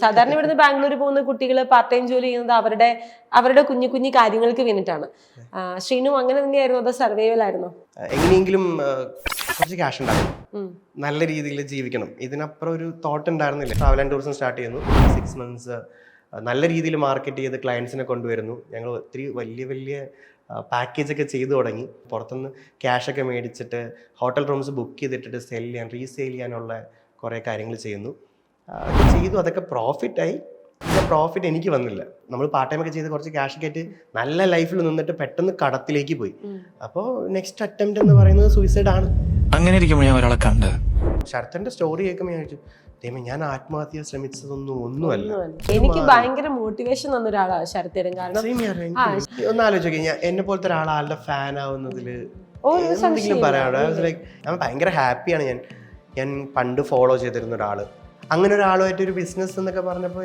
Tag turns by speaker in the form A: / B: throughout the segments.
A: സാധാരണ ഇവിടുന്ന് ബാംഗ്ലൂർ പോകുന്ന കുട്ടികൾ പാർട്ട് ടൈം ജോലി ചെയ്യുന്നത് അവരുടെ കുഞ്ഞു കുഞ്ഞു കാര്യങ്ങൾക്ക് വേണ്ടിയിട്ടാണ്. ശ്രീനു അങ്ങനെ തന്നെയായിരുന്നു, അതോ സർവൈവൽ ആയിരുന്നോ?
B: എങ്ങനെയെങ്കിലും കുറച്ച് ക്യാഷ് ഉണ്ടാക്കണം, നല്ല രീതിയിൽ ജീവിക്കണം, ഇതിനപ്പുറം ഒരു തോട്ട് ഉണ്ടായിരുന്നില്ല. ട്രാവൽ ആൻഡ് ടൂറിസം സ്റ്റാർട്ട് ചെയ്യുന്നു. 6 months നല്ല രീതിയിൽ മാർക്കറ്റ് ചെയ്ത് ക്ലയൻസിനെ കൊണ്ടുവരുന്നു. ഞങ്ങൾ ഒത്തിരി വലിയ വലിയ പാക്കേജൊക്കെ ചെയ്തു തുടങ്ങി. പുറത്തുനിന്ന് ക്യാഷൊക്കെ മേടിച്ചിട്ട് ഹോട്ടൽ റൂംസ് ബുക്ക് ചെയ്തിട്ടിട്ട് സെൽ ചെയ്യാൻ, റീസെയിൽ ചെയ്യാനുള്ള കുറേ കാര്യങ്ങൾ ചെയ്യുന്നു. ചെയ്തു, അതൊക്കെ പ്രോഫിറ്റായി. പ്രോഫിറ്റ് എനിക്ക് വന്നില്ല. നമ്മൾ പാർട്ട് ടൈം ഒക്കെ ചെയ്ത് കുറച്ച് ക്യാഷ് ഒക്കെ ആയിട്ട് നല്ല ലൈഫിൽ നിന്നിട്ട് പെട്ടെന്ന് കടത്തിലേക്ക് പോയി. അപ്പോൾ നെക്സ്റ്റ് അറ്റംപ്റ്റ് എന്ന് പറയുന്നത് സൂയിസൈഡ് ആണ്.
C: അങ്ങനെ ഇരിക്കുമ്പോൾ ഞാൻ ഒരാളെ കണ്ട്
B: ശരത്തന്റെ സ്റ്റോറി കേൾക്കുമ്പോൾ ഞാൻ ചോദിച്ചു, ഞാൻ ആത്മഹത്യ ഒന്നുമല്ല.
A: എനിക്ക് ഭയങ്കര മോട്ടിവേഷൻ തന്ന ഒരാളാണ് ശരത്തേടൻ. കാരണം
B: ഒന്ന് ആലോചിച്ച് ഞാൻ എന്നെ പോലത്തെ ഒരാളുടെ ഫാൻ ആവുന്നതില് എന്തെങ്കിലും പറയാനുണ്ടോ? ഞാൻ ഭയങ്കര ഹാപ്പിയാണ്. ഞാൻ പണ്ട് ഫോളോ ചെയ്തിരുന്ന ഒരാള്, അങ്ങനെ ഒരാളുമായിട്ട് ഒരു ബിസിനസ് എന്നൊക്കെ പറഞ്ഞപ്പോൾ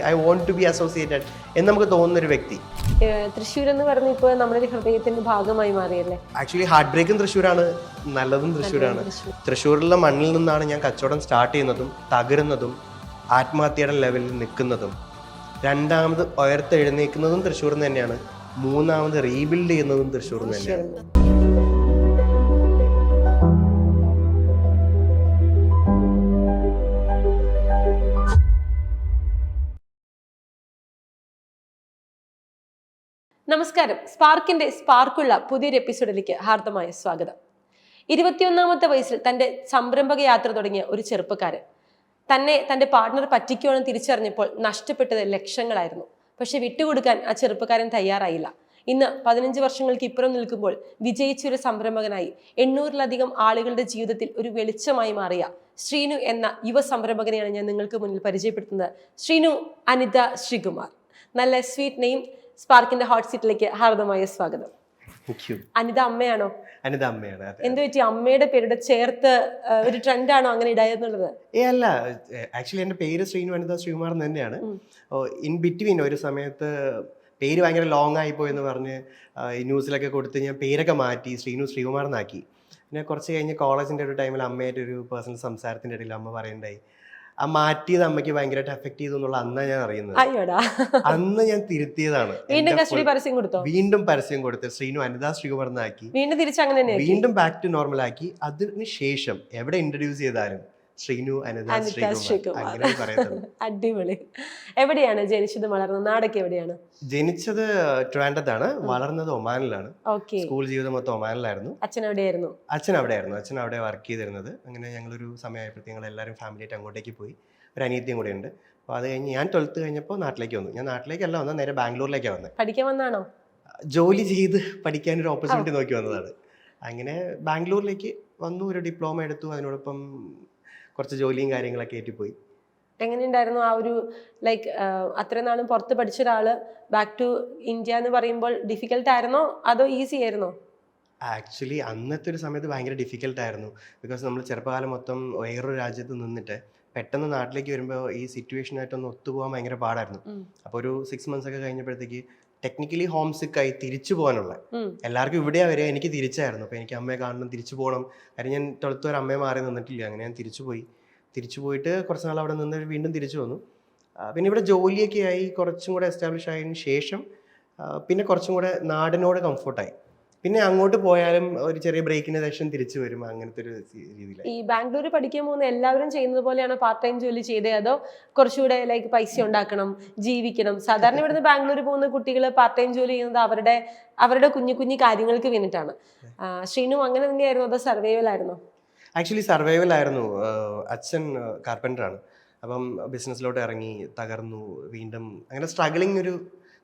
B: I want to be associated എന്ന് നമുക്ക് തോന്നുന്ന ഒരു വ്യക്തി.
A: തൃശ്ശൂർ എന്ന് പറഞ്ഞ ഇപ്പൊ നമ്മുടെ ഹൃദയത്തിന്റെ ഭാഗമായി മാറിയല്ലേ?
B: ആക്ച്വലി ഹാർട്ട് ബ്രേക്കും തൃശ്ശൂരാണ്, നല്ലതും തൃശ്ശൂരാണ്. തൃശ്ശൂരിലുള്ള മണ്ണിൽ നിന്നാണ് ഞാൻ കച്ചവടം സ്റ്റാർട്ട് ചെയ്യുന്നതും തകരുന്നതും ആത്മഹത്യയുടെ ലെവലിൽ നിൽക്കുന്നതും. രണ്ടാമത് ഉയർത്തെഴുന്നേൽക്കുന്നതും തൃശ്ശൂരിൽ നിന്ന് തന്നെയാണ്. മൂന്നാമത് റീബിൽഡ് ചെയ്യുന്നതും തൃശ്ശൂരിൽ നിന്ന് തന്നെയാണ്.
A: നമസ്കാരം. സ്പാർക്കിന്റെ സ്പാർക്കുള്ള പുതിയൊരു എപ്പിസോഡിലേക്ക് ഹാർദമായ സ്വാഗതം. 21-ാമത്തെ വയസ്സിൽ തന്റെ സംരംഭക യാത്ര തുടങ്ങിയ ഒരു ചെറുപ്പക്കാരൻ തന്നെ തന്റെ പാർട്ട്ണർ പറ്റിക്കുവാണെന്ന് തിരിച്ചറിഞ്ഞപ്പോൾ നഷ്ടപ്പെട്ടത് ലക്ഷങ്ങളായിരുന്നു. പക്ഷെ വിട്ടുകൊടുക്കാൻ ആ ചെറുപ്പക്കാരൻ തയ്യാറായില്ല. ഇന്ന് 15 വർഷങ്ങൾക്ക് ഇപ്പുറം നിൽക്കുമ്പോൾ വിജയിച്ചൊരു സംരംഭകനായി 800-ലധികം ആളുകളുടെ ജീവിതത്തിൽ ഒരു വെളിച്ചമായി മാറിയ ശ്രീനു എന്ന യുവ സംരംഭകനെയാണ് ഞാൻ നിങ്ങൾക്ക് മുന്നിൽ പരിചയപ്പെടുത്തുന്നത്. ശ്രീനു അനിത ശ്രീകുമാർ. നല്ല സ്വീറ്റ് നെയിം. സ്പാർക്കിന്റെ ഹോട്ട് സീറ്റിലേക്ക് ഹാർദമായ സ്വാഗതം. അനിത അമ്മയാണോ?
B: അനിത അമ്മയാണ്.
A: എന്ത് പറ്റി അമ്മയുടെ പേരുടെ ചേർത്ത് ഒരു ട്രെൻഡാണോ അങ്ങനെ ഇടായെന്നുള്ളത്?
B: അല്ല, ആക്ച്വലി എൻ്റെ പേര് ശ്രീനു അനിത ശ്രീകുമാർ തന്നെയാണ്. ഇൻ ബിറ്റ്വീൻ ഒരു സമയത്ത് പേര് ഭയങ്കര ലോങ് ആയിപ്പോയി എന്ന് പറഞ്ഞ് ഈ ന്യൂസിലൊക്കെ കൊടുത്ത് ഞാൻ പേരൊക്കെ മാറ്റി ശ്രീനു ശ്രീകുമാർ എന്നാക്കി. പിന്നെ കുറച്ച് കഴിഞ്ഞ് കോളേജിൻ്റെ ഒരു ടൈമിൽ അമ്മയായിട്ട് ഒരു പേഴ്സണൽ സംസാരത്തിൻ്റെ ഇടയിൽ അമ്മ പറയണ്ടായി, ആ മാറ്റിയത് അമ്മയ്ക്ക് ഭയങ്കരമായിട്ട് എഫക്ട് ചെയ്തു എന്നുള്ള അന്നാ ഞാൻ അറിയുന്നത്. അന്ന് ഞാൻ തിരുത്തിയതാണ്. വീണ്ടും പരസ്യം കൊടുത്ത് ശ്രീനു അനിത ശ്രീകുമാർ എന്നാക്കി. വീണ്ടും ബാക്ക് ടു നോർമൽ ആക്കി. അതിന് ശേഷം എവിടെ ഇൻട്രൊഡ്യൂസ് ചെയ്താലും ശ്രീനു അനിത ശ്രീകുമാർ അങ്ങനെ പറയുന്നത്.
A: അടിപൊളി. എവിടെയാണ് ജനിച്ചത്, വളർന്നത്? നാടൊക്കെ എവിടെയാണ്?
B: ജനിച്ചത് ട്രിവാൻഡ്രത്താണ്, വളർന്നത് ഒമാനിലാണ്. സ്കൂൾ ജീവിതം മൊത്തം ഒമാനിലായിരുന്നു.
A: അച്ഛൻ എവിടെയായിരുന്നു?
B: അച്ഛൻ അവിടെ വർക്ക് ചെയ്തിരുന്നത്. അങ്ങനെ ഞങ്ങളൊരു സമയമായപ്പോഴത്തേക്ക് ഞങ്ങൾ എല്ലാവരും ഫാമിലിയായിട്ട് അങ്ങോട്ടേക്ക് പോയി. ഒരു അനിയത്തിയും കൂടെ ഉണ്ട്. അപ്പോൾ അത് കഴിഞ്ഞ് ഞാൻ 12th കഴിഞ്ഞപ്പോൾ നാട്ടിലേക്ക് വന്നു. ഞാൻ നാട്ടിലേക്കല്ല വന്നത്, നേരെ ബാംഗ്ലൂരിലേക്കാണ് വന്നത്.
A: പഠിക്കാൻ വന്നാണോ?
B: ജോലി ചെയ്ത് പഠിക്കാനൊരു ഓപ്പർച്യൂണിറ്റി നോക്കി വന്നതാണ്. അങ്ങനെ ബാംഗ്ലൂരിലേക്ക് വന്നു, ഒരു ഡിപ്ലോമ എടുത്തു. അതിനോടൊപ്പം കുറച്ച് ജോലിയും കാര്യങ്ങളൊക്കെ ഏറ്റിപ്പോയി.
A: എങ്ങനെയുണ്ടായിരുന്നു ആ ഒരു അത്രയും നാളും പുറത്ത് പഠിച്ച ഒരാള് ബാക്ക് ടു ഇന്ത്യ എന്ന് പറയുമ്പോൾ ഡിഫിക്കൽട്ട് ആയിരുന്നോ അതോ ഈസി ആയിരുന്നോ?
B: ആക്ച്വലി അന്നത്തെ ഒരു സമയത്ത് ഭയങ്കര ഡിഫിക്കൽട്ട് ആയിരുന്നു. ബിക്കോസ് നമ്മൾ ചെറുപ്പകാലം മൊത്തം വേറൊരു രാജ്യത്ത് നിന്നിട്ട് പെട്ടെന്ന് നാട്ടിലേക്ക് വരുമ്പോൾ ഈ സിറ്റുവേഷനായിട്ടൊന്ന് ഒത്തുപോകാൻ ഭയങ്കര പാടായിരുന്നു. അപ്പോൾ ഒരു 6 months ഒക്കെ കഴിഞ്ഞപ്പോഴത്തേക്ക് ടെക്നിക്കലി ഹോം സിക്കായി തിരിച്ചു പോകാനുള്ള എല്ലാവർക്കും ഇവിടെയാ വരിക, എനിക്ക് തിരിച്ചായിരുന്നു. അപ്പോൾ എനിക്ക് അമ്മയെ കാണണം, തിരിച്ചു പോകണം. കാര്യം ഞാൻ 12th വരെ അമ്മയെ മാറി നിന്നിട്ടില്ല. അങ്ങനെ ഞാൻ തിരിച്ചു പോയിട്ട് കുറച്ച് നാൾ അവിടെ നിന്ന് വീണ്ടും തിരിച്ചു വന്നു. പിന്നെ ഇവിടെ ജോലിയൊക്കെ ആയി കുറച്ചും കൂടെ എസ്റ്റാബ്ലിഷ് ആയതിനു ശേഷം പിന്നെ കുറച്ചും കൂടെ നാടിനോട് കംഫർട്ടായി. പിന്നെ അങ്ങോട്ട് പോയാലും ഒരു ചെറിയ ബ്രേക്കിന് ശേഷം തിരിച്ചു വരും. അങ്ങനത്തെ ഒരു രീതിയിലായി.
A: ഈ ബാംഗ്ലൂർ പഠിക്കാൻ പോകുന്ന എല്ലാവരും ചെയ്യുന്നത് പോലെയാണ് പാർട്ട് ടൈം ജോലി ചെയ്തേ, അതോ കുറച്ചുകൂടെ പൈസ ഉണ്ടാക്കണം, ജീവിക്കണം? സാധാരണ ഇവിടുന്ന് ബാംഗ്ലൂർ പോകുന്ന കുട്ടികൾ പാർട്ട് ടൈം ജോലി ചെയ്യുന്നത് അവരുടെ കുഞ്ഞു കുഞ്ഞു കാര്യങ്ങൾക്ക് വേണ്ടിയിട്ടാണ്. ശ്രീനു അങ്ങനെ തന്നെയായിരുന്നു, അതോ സർവൈവൽ ആയിരുന്നോ?
B: ആക്ച്വലി സർവൈവൽ ആയിരുന്നു. അച്ഛൻ കാർപ്പൻ്ററാണ്. അപ്പം ബിസിനസ്സിലോട്ട് ഇറങ്ങി, തകർന്നു, വീണ്ടും അങ്ങനെ സ്ട്രഗിളിങ് ഒരു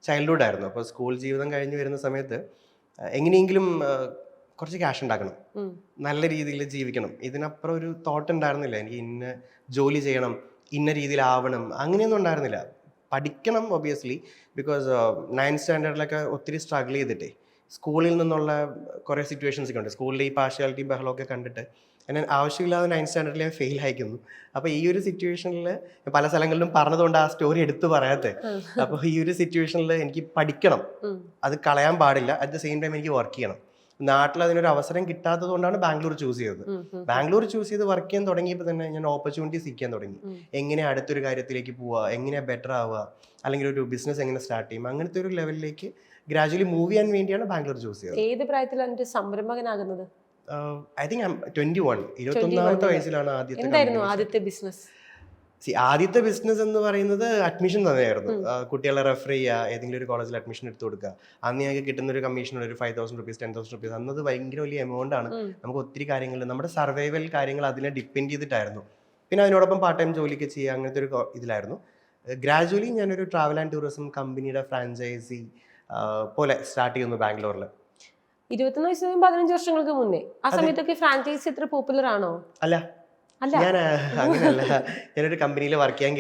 B: ചൈൽഡ്ഹുഡ് ആയിരുന്നു. അപ്പോൾ സ്കൂൾ ജീവിതം കഴിഞ്ഞ് വരുന്ന സമയത്ത് എങ്ങനെയെങ്കിലും കുറച്ച് ക്യാഷ് ഉണ്ടാക്കണം, നല്ല രീതിയിൽ ജീവിക്കണം, ഇതിനപ്പുറം ഒരു തോട്ട് ഉണ്ടായിരുന്നില്ല. എനിക്ക് ഇന്ന ജോലി ചെയ്യണം, ഇന്ന രീതിയിലാവണം, അങ്ങനെയൊന്നും ഉണ്ടായിരുന്നില്ല. പഠിക്കണം ഒബിയസ്ലി, ബിക്കോസ് 9th സ്റ്റാൻഡേർഡിലൊക്കെ ഒത്തിരി സ്ട്രഗിൾ ചെയ്തിട്ടേ സ്കൂളിൽ നിന്നുള്ള കുറേ സിറ്റുവേഷൻസ് ഒക്കെ ഉണ്ട്. സ്കൂളിൽ ഈ പാർഷ്യാലിറ്റി ബഹളമൊക്കെ കണ്ടിട്ട് എന്നെ ആവശ്യമില്ലാതെ 9th സ്റ്റാൻഡേർഡിൽ ഞാൻ ഫെയിൽ അയക്കുന്നു. അപ്പോൾ ഈ ഒരു സിറ്റുവേഷനിൽ പല സ്ഥലങ്ങളിലും പറഞ്ഞതുകൊണ്ട് ആ സ്റ്റോറി എടുത്ത് പറയാത്തെ. അപ്പോൾ ഈ ഒരു സിറ്റുവേഷനിൽ എനിക്ക് പഠിക്കണം, അത് കളയാൻ പാടില്ല. അറ്റ് ദ സെയിം ടൈം എനിക്ക് വർക്ക് ചെയ്യണം. നാട്ടിൽ അതിനൊരു അവസരം കിട്ടാത്തത് കൊണ്ടാണ് ബാംഗ്ലൂർ ചൂസ് ചെയ്തത്. ബാംഗ്ലൂർ ചൂസ് ചെയ്ത് വർക്ക് ചെയ്യാൻ തുടങ്ങിയപ്പോൾ തന്നെ ഞാൻ ഓപ്പർച്യൂണിറ്റി സീക്കാൻ തുടങ്ങി. എങ്ങനെ അടുത്തൊരു കാര്യത്തിലേക്ക് പോവുക, എങ്ങനെ ബെറ്റർ ആവുക, അല്ലെങ്കിൽ ഒരു ബിസിനസ് എങ്ങനെ സ്റ്റാർട്ട് ചെയ്യും, അങ്ങനത്തെ ഒരു ലെവലിലേക്ക് ഗ്രാജുവലി മൂവ് ചെയ്യാൻ വേണ്ടിയാണ് ബാംഗ്ലൂർ ചൂസ് ചെയ്തത്.
A: ഏത് പ്രായത്തിലാണ് സംരംഭകനാകുന്നത്?
B: ഐ തിങ്ക് 21, 21ാമത്തെ വയസ്സിലാണ്
A: ആദ്യത്തെ ബിസിനസ്.
B: ആദ്യത്തെ ബിസിനസ് എന്ന് പറയുന്നത് അഡ്മിഷൻ തന്നെയായിരുന്നു. കുട്ടികളെ റെഫർ ചെയ്യുക, ഏതെങ്കിലും ഒരു കോളേജിൽ അഡ്മിഷൻ എടുത്ത് കൊടുക്കുക. അന്ന് ഞങ്ങൾക്ക് കിട്ടുന്ന ഒരു കമ്മീഷൻ ഒരു 5,000 rupees 10,000 rupees. അന്നത് ഭയങ്കര വലിയ എമൗണ്ട് ആണ്. നമുക്ക് ഒത്തിരി കാര്യങ്ങൾ, നമ്മുടെ സർവൈവൽ കാര്യങ്ങൾ അതിനെ ഡിപ്പെൻഡ് ചെയ്തിട്ടായിരുന്നു. പിന്നെ അതിനോടൊപ്പം പാർട്ട് ടൈം ജോലിക്ക് ചെയ്യുക, അങ്ങനത്തെ ഒരു ഇതിലായിരുന്നു. ഗ്രാജുവലി ഞാനൊരു ട്രാവൽ ആൻഡ് ടൂറിസം കമ്പനിയുടെ ഫ്രാഞ്ചൈസി പോലെ സ്റ്റാർട്ട് ചെയ്യുന്നു ബാംഗ്ലൂരിൽ.
A: 21 വയസ്സ് 15 വർഷങ്ങൾക്ക് മുന്നേ. ആ സമയത്തൊക്കെ ഫ്രാഞ്ചൈസി ഇത്ര പോപ്പുലർ ആണോ?
B: അല്ല, ഞാൻ അങ്ങനെയല്ല. ഞാനൊരു കമ്പനിയിൽ വർക്ക് ചെയ്യാൻ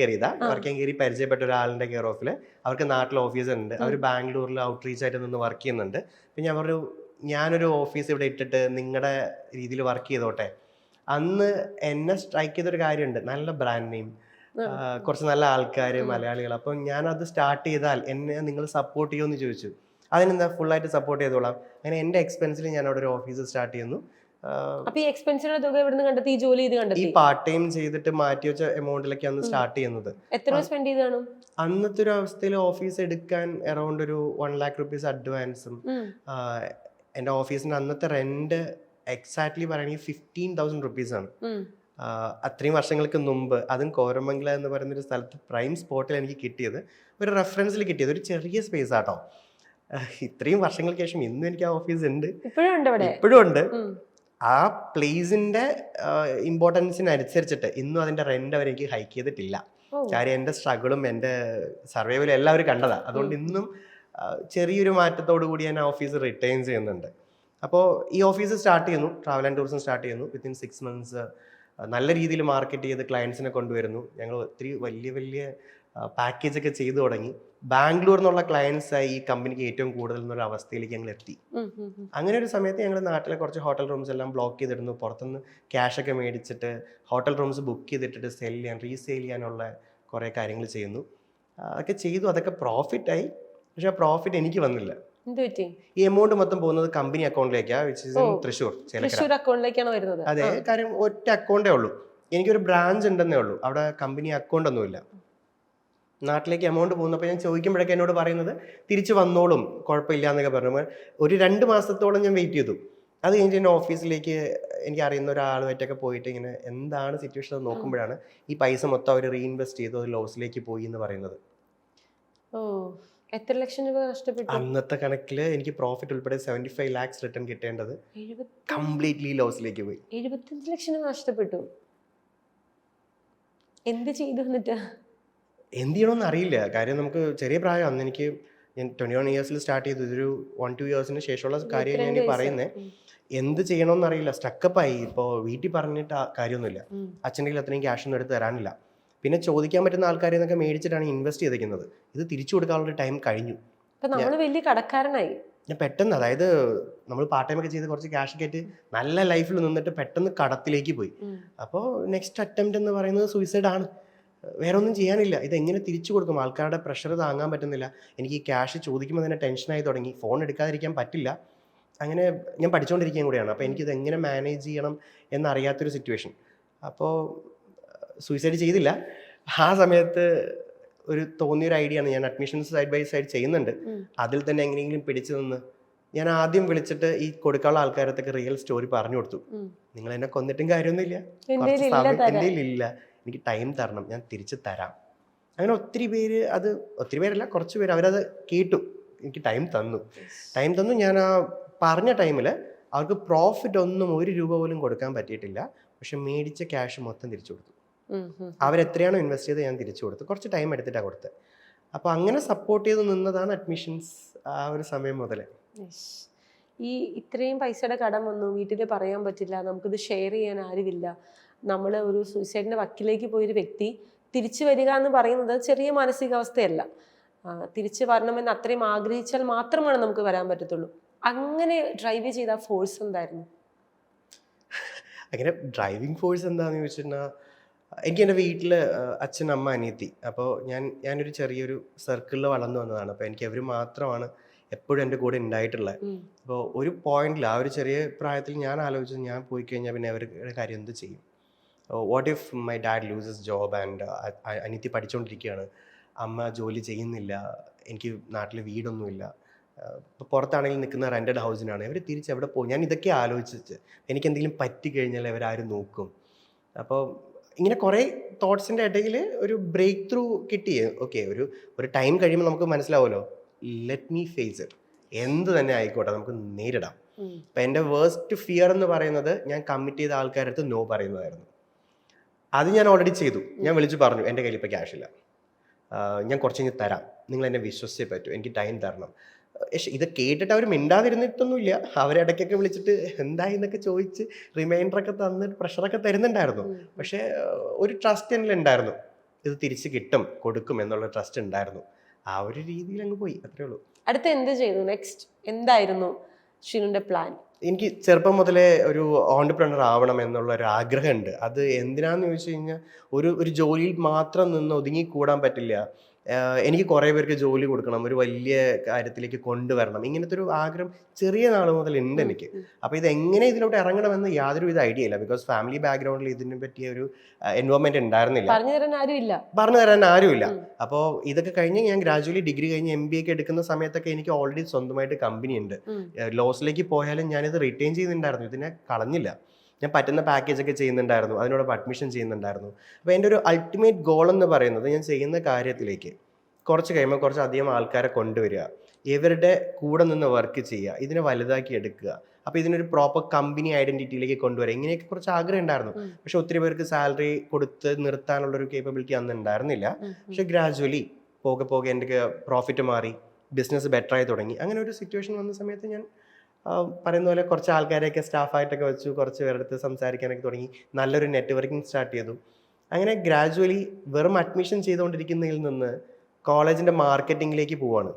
B: കയറി പരിചയപ്പെട്ട ഒരാളിന്റെ കെയർ ഓഫിൽ. അവർക്ക് നാട്ടിൽ ഓഫീസ് ഉണ്ട്. അവർ ബാംഗ്ലൂരിൽ ഔട്ട്റീച്ച് ആയിട്ട് നിന്ന് വർക്ക് ചെയ്യുന്നുണ്ട്. പിന്നെ ഞാൻ പറഞ്ഞു, ഞാനൊരു ഓഫീസ് ഇവിടെ ഇട്ടിട്ട് നിങ്ങളുടെ രീതിയിൽ വർക്ക് ചെയ്തോട്ടെ. അന്ന് എന്നെ സ്ട്രൈക്ക് ചെയ്തൊരു കാര്യമുണ്ട്, നല്ല ബ്രാൻഡ് നെയിം, കുറച്ച് നല്ല ആൾക്കാർ, മലയാളികൾ. അപ്പം ഞാനത് സ്റ്റാർട്ട് ചെയ്താൽ എന്നെ നിങ്ങൾ സപ്പോർട്ട് ചെയ്യുമെന്ന് ചോദിച്ചു. അതിനെന്താ, ഫുള്ളായിട്ട് സപ്പോർട്ട് ചെയ്തോളാം. അങ്ങനെ എൻ്റെ എക്സ്പെൻസിൽ ഞാൻ അവിടെ ഒരു ഓഫീസ് സ്റ്റാർട്ട് ചെയ്യുന്നു.
A: അപ്പൊ ഈ എക്സ്പെൻസിന്റെ തുക എവിടുന്ന് കണ്ടെത്തി? ഈ ജോലി ചെയ്ത് കണ്ടെത്തി?
B: ഈ പാർട്ട് ടൈം ചെയ്തിട്ട് മാറ്റി വെച്ച എമൗണ്ടിലേക്ക് അന്ന് സ്റ്റാർട്ട് ചെയ്യുന്നത്.
A: എത്ര രൂപ സ്പെൻഡ് ചെയ്താണ്?
B: അന്നത്തെ ഒരു അവസ്ഥയിൽ ഓഫീസ് എടുക്കാൻ അറൌണ്ട് ഒരു 1 lakh rupees അഡ്വാൻസും, എൻ്റെ ഓഫീസിന്റെ അന്നത്തെ റെന്റ് എക്സാക്ട്ലി പറയുകയാണെങ്കിൽ 15,000 rupees ആണ്. അത്രയും വർഷങ്ങൾക്ക് മുമ്പ്, അതും കോരമംഗല എന്ന് പറയുന്ന ഒരു സ്ഥലത്ത് പ്രൈം സ്പോട്ടിൽ എനിക്ക് കിട്ടിയത്, ഒരു റെഫറൻസിൽ കിട്ടിയത് ഒരു ചെറിയ സ്പേസ് ആട്ടോ. ഇത്രയും വർഷങ്ങൾക്ക് ശേഷം ഇന്നും എനിക്ക് ആ ഓഫീസ് ഉണ്ട്, ഇപ്പോഴും ഉണ്ട്. ആ പ്ലേസിന്റെ ഇമ്പോർട്ടൻസിനനുസരിച്ചിട്ട് ഇന്നും അതിന്റെ റെന്റ് അവർ എനിക്ക് ഹൈക്ക് ചെയ്തിട്ടില്ല. കാര്യം എൻ്റെ സ്ട്രഗിളും എൻ്റെ സർവൈവലും എല്ലാവരും കണ്ടതാ. അതുകൊണ്ട് ഇന്നും ചെറിയൊരു മാറ്റത്തോടു കൂടി ഞാൻ ആ ഓഫീസ് റിട്ടേൺ ചെയ്യുന്നുണ്ട്. അപ്പോൾ ഈ ഓഫീസ് സ്റ്റാർട്ട് ചെയ്യുന്നു, ട്രാവൽ ആൻഡ് ടൂറിസം സ്റ്റാർട്ട് ചെയ്യുന്നു. വിത്തിൻ 6 months നല്ല രീതിയിൽ മാർക്കറ്റ് ചെയ്ത് ക്ലയൻസിനെ കൊണ്ടുവരുന്നു. ഞങ്ങൾ ഒത്തിരി വലിയ വലിയ പാക്കേജ് ഒക്കെ ചെയ്തു തുടങ്ങി. ബാംഗ്ലൂർ എന്നുള്ള ക്ലയൻസായി ഈ കമ്പനിക്ക് ഏറ്റവും കൂടുതൽ എന്നൊരു അവസ്ഥയിലേക്ക് ഞങ്ങൾ എത്തി. അങ്ങനെ ഒരു സമയത്ത് ഞങ്ങൾ നാട്ടിലെ കുറച്ച് ഹോട്ടൽ റൂംസ് എല്ലാം ബ്ലോക്ക് ചെയ്തിടുന്നു. പുറത്തുനിന്ന് ക്യാഷ് ഒക്കെ മേടിച്ചിട്ട് ഹോട്ടൽ റൂംസ് ബുക്ക് ചെയ്തിട്ടിട്ട് സെയിൽ ചെയ്യാൻ, റീസെയിൽ ചെയ്യാനുള്ള കുറേ കാര്യങ്ങൾ ചെയ്യുന്നു. അതൊക്കെ ചെയ്തു, അതൊക്കെ പ്രോഫിറ്റായി. പക്ഷെ ആ പ്രോഫിറ്റ് എനിക്ക് വന്നില്ല. ഈ എമൗണ്ട് മൊത്തം പോകുന്നത് കമ്പനി അക്കൗണ്ടിലേക്കാണ്, വിച്ച് ഇസ് ഇൻ തൃശ്ശൂർ
A: അക്കൗണ്ടിലേക്കാണ് വരുന്നത്.
B: അതെ, കാര്യം ഒറ്റ അക്കൗണ്ടേ ഉള്ളൂ. എനിക്കൊരു ബ്രാഞ്ച് ഉണ്ടെന്നേ ഉള്ളൂ, അവിടെ കമ്പനി അക്കൗണ്ട് ഒന്നുമില്ല. നാട്ടിലേക്ക് എമൗണ്ട് പോകുന്നപ്പോൾ ഞാൻ ചോദിക്കുമ്പോഴൊക്കെ എന്നോട് പറയുന്നത് തിരിച്ച് വന്നോളും, കുഴപ്പമില്ല എന്നൊക്കെ പറഞ്ഞു. ഒരു 2 മാസത്തോളം ഞാൻ വെയിറ്റ് ചെയ്തു. അത് കഴിഞ്ഞ് എൻ്റെ ഓഫീസിലേക്ക് എനിക്ക് അറിയുന്ന ഒരാളുമായിട്ടൊക്കെ പോയിട്ട് ഇങ്ങനെ എന്താണ് സിറ്റുവേഷൻ എന്ന് നോക്കുമ്പോഴാണ് ഈ പൈസ മൊത്തം അവർ റീഇൻവെസ്റ്റ് ചെയ്തു, അത് ലോസിലേക്ക് പോയി എന്ന് പറയുന്നത്.
A: എത്ര ലക്ഷം രൂപ നഷ്ടപ്പെട്ടു?
B: അന്നത്തെ കണക്കിൽ എനിക്ക് പ്രോഫിറ്റ് ഉൾപ്പെടെ 75 lakhs റിട്ടേൺ കിട്ടേണ്ടത് കംപ്ലീറ്റ്ലി ലോസിലേക്ക് പോയി.
A: 75 ലക്ഷം രൂപ നഷ്ടപ്പെട്ടു. എന്ത് ചെയ്തു? എന്നിട്ട്
B: എന്ത് ചെയ്യണമെന്ന് അറിയില്ല. കാര്യം നമുക്ക് ചെറിയ പ്രായം. അന്ന് എനിക്ക്, ഞാൻ 21 years സ്റ്റാർട്ട് ചെയ്തു. ഇതൊരു 1-2 years ശേഷമുള്ള കാര്യം ഞാൻ പറയുന്നത്. എന്ത് ചെയ്യണമെന്ന് അറിയില്ല, സ്റ്റക്കപ്പായി. ഇപ്പോൾ വീട്ടിൽ പറഞ്ഞിട്ട് കാര്യമൊന്നുമില്ല. അച്ഛൻ്റെ കയ്യിൽ അത്രയും ക്യാഷ് ഒന്നും എടുത്ത് തരാനില്ല. പിന്നെ ചോദിക്കാൻ പറ്റുന്ന ആൾക്കാരെ നിന്നൊക്കെ മേടിച്ചിട്ടാണ് ഇൻവെസ്റ്റ് ചെയ്തിരിക്കുന്നത്. ഇത് തിരിച്ചു കൊടുക്കാനുള്ള ടൈം കഴിഞ്ഞു.
A: വലിയ കടക്കാരനായി
B: ഞാൻ പെട്ടെന്ന്, അതായത് നമ്മൾ പാർട്ട് ടൈം ഒക്കെ ചെയ്ത് കുറച്ച് ക്യാഷ് ഒക്കെ ആയിട്ട് നല്ല ലൈഫിൽ നിന്നിട്ട് പെട്ടെന്ന് കടത്തിലേക്ക് പോയി. അപ്പോൾ നെക്സ്റ്റ് അറ്റംപ്റ്റ് എന്ന് പറയുന്നത് സൂയിസൈഡ് ആണ്. വേറെ ഒന്നും ചെയ്യാനില്ല. ഇതെങ്ങനെ തിരിച്ചു കൊടുക്കും? ആൾക്കാരുടെ പ്രഷർ താങ്ങാൻ പറ്റുന്നില്ല. എനിക്ക് ഈ ക്യാഷ് ചോദിക്കുമ്പോൾ തന്നെ ടെൻഷനായി തുടങ്ങി. ഫോൺ എടുക്കാതിരിക്കാൻ പറ്റില്ല. അങ്ങനെ ഞാൻ പഠിച്ചുകൊണ്ടിരിക്കുകയും കൂടിയാണ്. അപ്പോൾ എനിക്കിത് എങ്ങനെ മാനേജ് ചെയ്യണം എന്നറിയാത്തൊരു സിറ്റുവേഷൻ. അപ്പോൾ സൂയിസൈഡ് ചെയ്തില്ല. ആ സമയത്ത് ഒരു തോന്നിയൊരു ഐഡിയ ആണ്, ഞാൻ അഡ്മിഷൻസ് സൈഡ് ബൈ സൈഡ് ചെയ്യുന്നുണ്ട്, അതിൽ തന്നെ എങ്ങനെയെങ്കിലും പിടിച്ചു നിന്ന് ഞാൻ ആദ്യം വിളിച്ചിട്ട് ഈ കൊടുക്കാനുള്ള ആൾക്കാരത്തൊക്കെ റിയൽ സ്റ്റോറി പറഞ്ഞു കൊടുത്തു. നിങ്ങൾ എന്നെ കൊന്നിട്ടും കാര്യമൊന്നുമില്ല, കുറച്ച് സമയം എൻ്റെ ഇല്ല, എനിക്ക് ടൈം തരണം, ഞാൻ തിരിച്ച് തരാം. അങ്ങനെ ഒത്തിരി പേരല്ല, കുറച്ച് പേര് അവരത് കേട്ടു, എനിക്ക് ടൈം തന്നു. ഞാൻ ആ പറഞ്ഞ ടൈമിൽ അവർക്ക് പ്രോഫിറ്റ് ഒന്നും 1 രൂപ പോലും കൊടുക്കാൻ പറ്റിയിട്ടില്ല. പക്ഷെ മേടിച്ച ക്യാഷ് മൊത്തം തിരിച്ചു കൊടുത്തു. അവരെത്രയാണോ ഇൻവെസ്റ്റ് ചെയ്ത് ഞാൻ തിരിച്ചു കൊടുത്തു. കുറച്ച് ടൈം എടുത്തിട്ടാണ് കൊടുത്തത്. അപ്പോൾ അങ്ങനെ സപ്പോർട്ട് ചെയ്ത് നിന്നതാണ് അഡ്മിഷൻസ് ആ ഒരു സമയം മുതൽ.
A: ഈ ഇത്രയും പൈസയുടെ കടം വന്നു, വീട്ടിൽ പറയാൻ പറ്റില്ല, നമുക്കിത് ഷെയർ ചെയ്യാൻ ആരുമില്ല, നമ്മൾ ഒരു സൂയിസൈഡിൻ്റെ വക്കിലേക്ക് പോയൊരു വ്യക്തി തിരിച്ചു വരിക എന്ന് പറയുന്നത് ചെറിയ മാനസികാവസ്ഥയല്ല. തിരിച്ചു വരണമെന്ന് അത്രയും ആഗ്രഹിച്ചാൽ മാത്രമാണ് നമുക്ക് വരാൻ പറ്റത്തുള്ളൂ. അങ്ങനെ ഡ്രൈവ് ചെയ്ത ഫോഴ്സ് എന്തായിരുന്നു?
B: അങ്ങനെ ഡ്രൈവിംഗ് ഫോഴ്സ് എന്താണെന്ന് ചോദിച്ചിട്ടുണ്ടെങ്കിൽ, എനിക്ക് എൻ്റെ വീട്ടിൽ അച്ഛൻ, അമ്മ, അനിയത്തി. അപ്പോൾ ഞാനൊരു ചെറിയൊരു സർക്കിളിൽ വളർന്നു വന്നതാണ്. അപ്പോൾ എനിക്ക് അവർ മാത്രമാണ് എപ്പോഴും എൻ്റെ കൂടെ ഉണ്ടായിട്ടുള്ളത്. അപ്പോൾ ഒരു പോയിന്റിൽ ആ ഒരു ചെറിയ പ്രായത്തിൽ ഞാൻ ആലോചിച്ചു, ഞാൻ പോയി കഴിഞ്ഞാൽ പിന്നെ അവരുടെ കാര്യം എന്ത് ചെയ്യും? What if my dad loses job and അനിയത്തി പഠിച്ചുകൊണ്ടിരിക്കുകയാണ്, അമ്മ ജോലി ചെയ്യുന്നില്ല, എനിക്ക് നാട്ടിൽ വീടൊന്നുമില്ല, ഇപ്പോൾ പുറത്താണെങ്കിൽ നിൽക്കുന്ന റെൻറ്റഡ് ഹൗസിനാണ്, ഇവർ തിരിച്ച് എവിടെ പോകും? ഞാൻ ഇതൊക്കെ ആലോചിച്ച് എനിക്ക് എന്തെങ്കിലും പറ്റിക്കഴിഞ്ഞാൽ ഇവരാരും നോക്കും? അപ്പോൾ ഇങ്ങനെ കുറേ തോട്ട്സിൻ്റെ ഇടയിൽ ഒരു ബ്രേക്ക് ത്രൂ കിട്ടി. ഓക്കെ, ഒരു ടൈം കഴിയുമ്പോൾ നമുക്ക് മനസ്സിലാവുമല്ലോ, ലെറ്റ് മീ ഫേസ് ഇറ്റ്, എന്ത് തന്നെ ആയിക്കോട്ടെ നമുക്ക് നേരിടാം. അപ്പം എൻ്റെ വേഴ്സ്റ്റ് ഫിയർ എന്ന് പറയുന്നത് ഞാൻ കമ്മിറ്റ് ചെയ്ത ആൾക്കാരുടെ അടുത്ത് നോ പറയുന്നതായിരുന്നു. അത് ഞാൻ ഓൾറെഡി ചെയ്തു. ഞാൻ വിളിച്ചു പറഞ്ഞു, എൻ്റെ കയ്യിൽ ഇപ്പോൾ ക്യാഷ് ഇല്ല, ഞാൻ കുറച്ച് കഴിഞ്ഞ് തരാം, നിങ്ങൾ എന്നെ വിശ്വസിച്ചേ പറ്റൂ, എനിക്ക് ടൈം തരണം. ഇത് കേട്ടിട്ട് അവർ മിണ്ടാതിരുന്നിട്ടൊന്നുമില്ല. അവരിടയ്ക്കൊക്കെ വിളിച്ചിട്ട് എന്തായി എന്നൊക്കെ ചോദിച്ച് റിമൈൻഡറൊക്കെ തന്നിട്ട് പ്രഷറൊക്കെ തരുന്നുണ്ടായിരുന്നു. പക്ഷേ ഒരു ട്രസ്റ്റ് എന്നിലുണ്ടായിരുന്നു, ഇത് തിരിച്ച് കിട്ടും കൊടുക്കും എന്നുള്ള ട്രസ്റ്റ് ഉണ്ടായിരുന്നു. ആ ഒരു രീതിയിൽ അങ്ങ് പോയി, അത്രേ ഉള്ളൂ.
A: അടുത്ത് എന്ത് ചെയ്തു? നെക്സ്റ്റ് എന്തായിരുന്നു ഷീനുവിന്റെ പ്ലാൻ?
B: എനിക്ക് ചെറുപ്പം മുതലേ ഒരു ഓൺട്രപ്രണർ ആവണം എന്നുള്ള ഒരു ആഗ്രഹമുണ്ട്. അത് എന്തിനാന്ന് ചോദിച്ചു കഴിഞ്ഞാൽ ഒരു ജോലിയിൽ മാത്രം നിന്ന് ഒതുങ്ങിക്കൂടാൻ പറ്റില്ല. എനിക്ക് കുറേ പേർക്ക് ജോലി കൊടുക്കണം, ഒരു വലിയ കാര്യത്തിലേക്ക് കൊണ്ടുവരണം, ഇങ്ങനത്തെ ഒരു ആഗ്രഹം ചെറിയ നാൾ മുതൽ ഉണ്ട് എനിക്ക്. അപ്പോൾ ഇതെങ്ങനെ ഇതിലോട്ട് ഇറങ്ങണമെന്ന് യാതൊരുവിധ ഐഡിയ ഇല്ല. ബിക്കോസ് ഫാമിലി ബാക്ക്ഗ്രൗണ്ടിൽ ഇതിനെ പറ്റിയ ഒരു എൻവയോൺമെന്റ് ഉണ്ടായിരുന്നില്ല, പറഞ്ഞു തരാൻ ആരുമില്ല. അപ്പോൾ ഇതൊക്കെ കഴിഞ്ഞ് ഞാൻ ഗ്രാജുവലി ഡിഗ്രി കഴിഞ്ഞ് MBA ഒക്കെ എടുക്കുന്ന സമയത്തൊക്കെ എനിക്ക് ഓൾറെഡി സ്വന്തമായിട്ട് കമ്പനി ഉണ്ട്. ലോസിലേക്ക് പോയാലും ഞാനിത് റിട്ടേൺ ചെയ്യുന്നുണ്ടായിരുന്നു, ഇതിനെ കളഞ്ഞില്ല. ഞാൻ പറ്റുന്ന പാക്കേജൊക്കെ ചെയ്യുന്നുണ്ടായിരുന്നു, അതിനോടൊപ്പം അഡ്മിഷൻ ചെയ്യുന്നുണ്ടായിരുന്നു. അപ്പോൾ എൻ്റെ ഒരു അൾട്ടിമേറ്റ് ഗോൾ എന്ന് പറയുന്നത് ഞാൻ ചെയ്യുന്ന കാര്യത്തിലേക്ക് കുറച്ച് കഴിയുമ്പോൾ കുറച്ച് അധികം ആൾക്കാരെ കൊണ്ടുവരിക, ഇവരുടെ കൂടെ നിന്ന് വർക്ക് ചെയ്യുക, ഇതിനെ വലുതാക്കി എടുക്കുക, അപ്പോൾ ഇതിനൊരു പ്രോപ്പർ കമ്പനി ഐഡൻറ്റിറ്റിയിലേക്ക് കൊണ്ടുവരിക, ഇങ്ങനെയൊക്കെ കുറച്ച് ആഗ്രഹം ഉണ്ടായിരുന്നു. പക്ഷെ ഒത്തിരി പേർക്ക് സാലറി കൊടുത്ത് നിർത്താനുള്ളൊരു കേപ്പബിലിറ്റി അന്ന് ഉണ്ടായിരുന്നില്ല. പക്ഷെ ഗ്രാജുവലി പോകെ പോകെ എൻ്റെ പ്രോഫിറ്റ് മാറി, ബിസിനസ് ബെറ്ററായി തുടങ്ങി. അങ്ങനെ ഒരു സിറ്റുവേഷൻ വന്ന സമയത്ത് ഞാൻ പറയുന്ന പോലെ കുറച്ച് ആൾക്കാരെയൊക്കെ സ്റ്റാഫായിട്ടൊക്കെ വെച്ചു, കുറച്ച് പേരുടെ അടുത്ത് സംസാരിക്കാനൊക്കെ തുടങ്ങി, നല്ലൊരു നെറ്റ്വർക്കിംഗ് സ്റ്റാർട്ട് ചെയ്തു. അങ്ങനെ ഗ്രാജുവലി വെറും അഡ്മിഷൻ ചെയ്തുകൊണ്ടിരിക്കുന്നതിൽ നിന്ന് കോളേജിൻ്റെ മാർക്കറ്റിങ്ങിലേക്ക് പോവാണ്.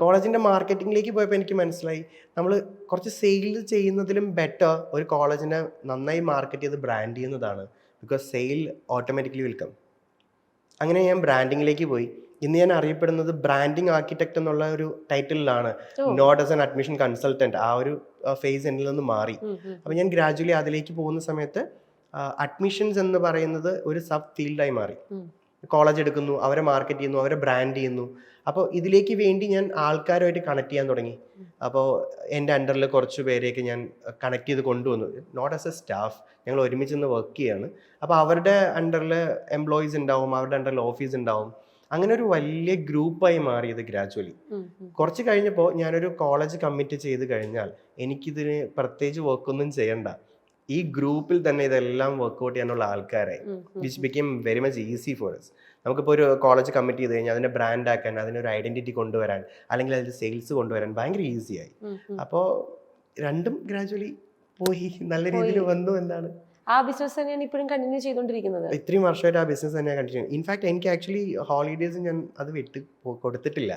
B: കോളേജിൻ്റെ മാർക്കറ്റിങ്ങിലേക്ക് പോയപ്പോൾ എനിക്ക് മനസ്സിലായി, നമ്മൾ കുറച്ച് സെയിൽ ചെയ്യുന്നതിലും ബെറ്റർ ഒരു കോളേജിനെ നന്നായി മാർക്കറ്റ് ചെയ്ത് ബ്രാൻഡ് ചെയ്യുന്നതാണ്. Because sale automatically will come. അങ്ങനെ ഞാൻ ബ്രാൻഡിങ്ങിലേക്ക് പോയി. ഇന്ന് ഞാൻ അറിയപ്പെടുന്നത് ബ്രാൻഡിങ് ആർക്കിടെക്ട് എന്നുള്ള ഒരു ടൈറ്റിലാണ്, not as an admission consultant. ആ ഒരു ഫേസ് എന്നിൽ നിന്ന് മാറി. അപ്പം ഞാൻ ഗ്രാജുവലി അതിലേക്ക് പോകുന്ന സമയത്ത് അഡ്മിഷൻസ് എന്ന് പറയുന്നത് ഒരു സബ് ഫീൽഡായി മാറി. കോളേജ് എടുക്കുന്നു, അവരെ മാർക്കറ്റ് ചെയ്യുന്നു, അവരെ ബ്രാൻഡ് ചെയ്യുന്നു. അപ്പോൾ ഇതിലേക്ക് വേണ്ടി ഞാൻ ആൾക്കാരുമായിട്ട് കണക്ട് ചെയ്യാൻ തുടങ്ങി. അപ്പോൾ എൻ്റെ അണ്ടറിൽ കുറച്ച് പേരെയൊക്കെ ഞാൻ കണക്ട് ചെയ്ത് കൊണ്ടുവന്നു, നോട്ട് ആസ് എ സ്റ്റാഫ്, ഞങ്ങൾ ഒരുമിച്ച് നിന്ന് വർക്ക് ചെയ്യാണ്. അപ്പോൾ അവരുടെ അണ്ടറിൽ എംപ്ലോയീസ് ഉണ്ടാവും, അവരുടെ അണ്ടറിൽ ഓഫീസ് ഉണ്ടാവും. അങ്ങനെ ഒരു വലിയ ഗ്രൂപ്പായി മാറിയത് ഗ്രാജുവലി. കുറച്ച് കഴിഞ്ഞപ്പോൾ ഞാനൊരു കോളേജ് കമ്മിറ്റ് ചെയ്ത് കഴിഞ്ഞാൽ എനിക്കിതിന് പ്രത്യേകിച്ച് വർക്കൊന്നും ചെയ്യണ്ട, ഈ ഗ്രൂപ്പിൽ തന്നെ ഇതെല്ലാം വർക്ക്ഔട്ട് ചെയ്യാനുള്ള ആൾക്കാരായി. Which become very much easy for us. നമുക്കിപ്പോൾ ഒരു കോളേജ് കമ്മിറ്റ് ചെയ്ത് കഴിഞ്ഞാൽ അതിനെ ബ്രാൻഡ് ആക്കാൻ, അതിനൊരു ഐഡന്റിറ്റി കൊണ്ടുവരാൻ, അല്ലെങ്കിൽ അതിൽ സെയിൽസ് കൊണ്ടുവരാൻ ഭയങ്കര ഈസിയായി. അപ്പോൾ രണ്ടും ഗ്രാജുവലി പോയി നല്ല രീതിയിൽ വന്നു എന്നാണ്.
A: ആ ബിസിനസ് തന്നെയാണ് ഇപ്പോഴും കണ്ടിന്യൂ ചെയ്തുകൊണ്ടിരിക്കുന്നത്.
B: ഇത്രയും വർഷമായിട്ട് ആ ബിസിനസ് തന്നെയാണ് കണ്ടിന്യൂ. ഇൻഫാക്ട് എനിക്ക് ആക്ച്വലി ഹോളിഡേയ്സ് ഞാൻ അത് വിട്ട് കൊടുത്തിട്ടില്ല.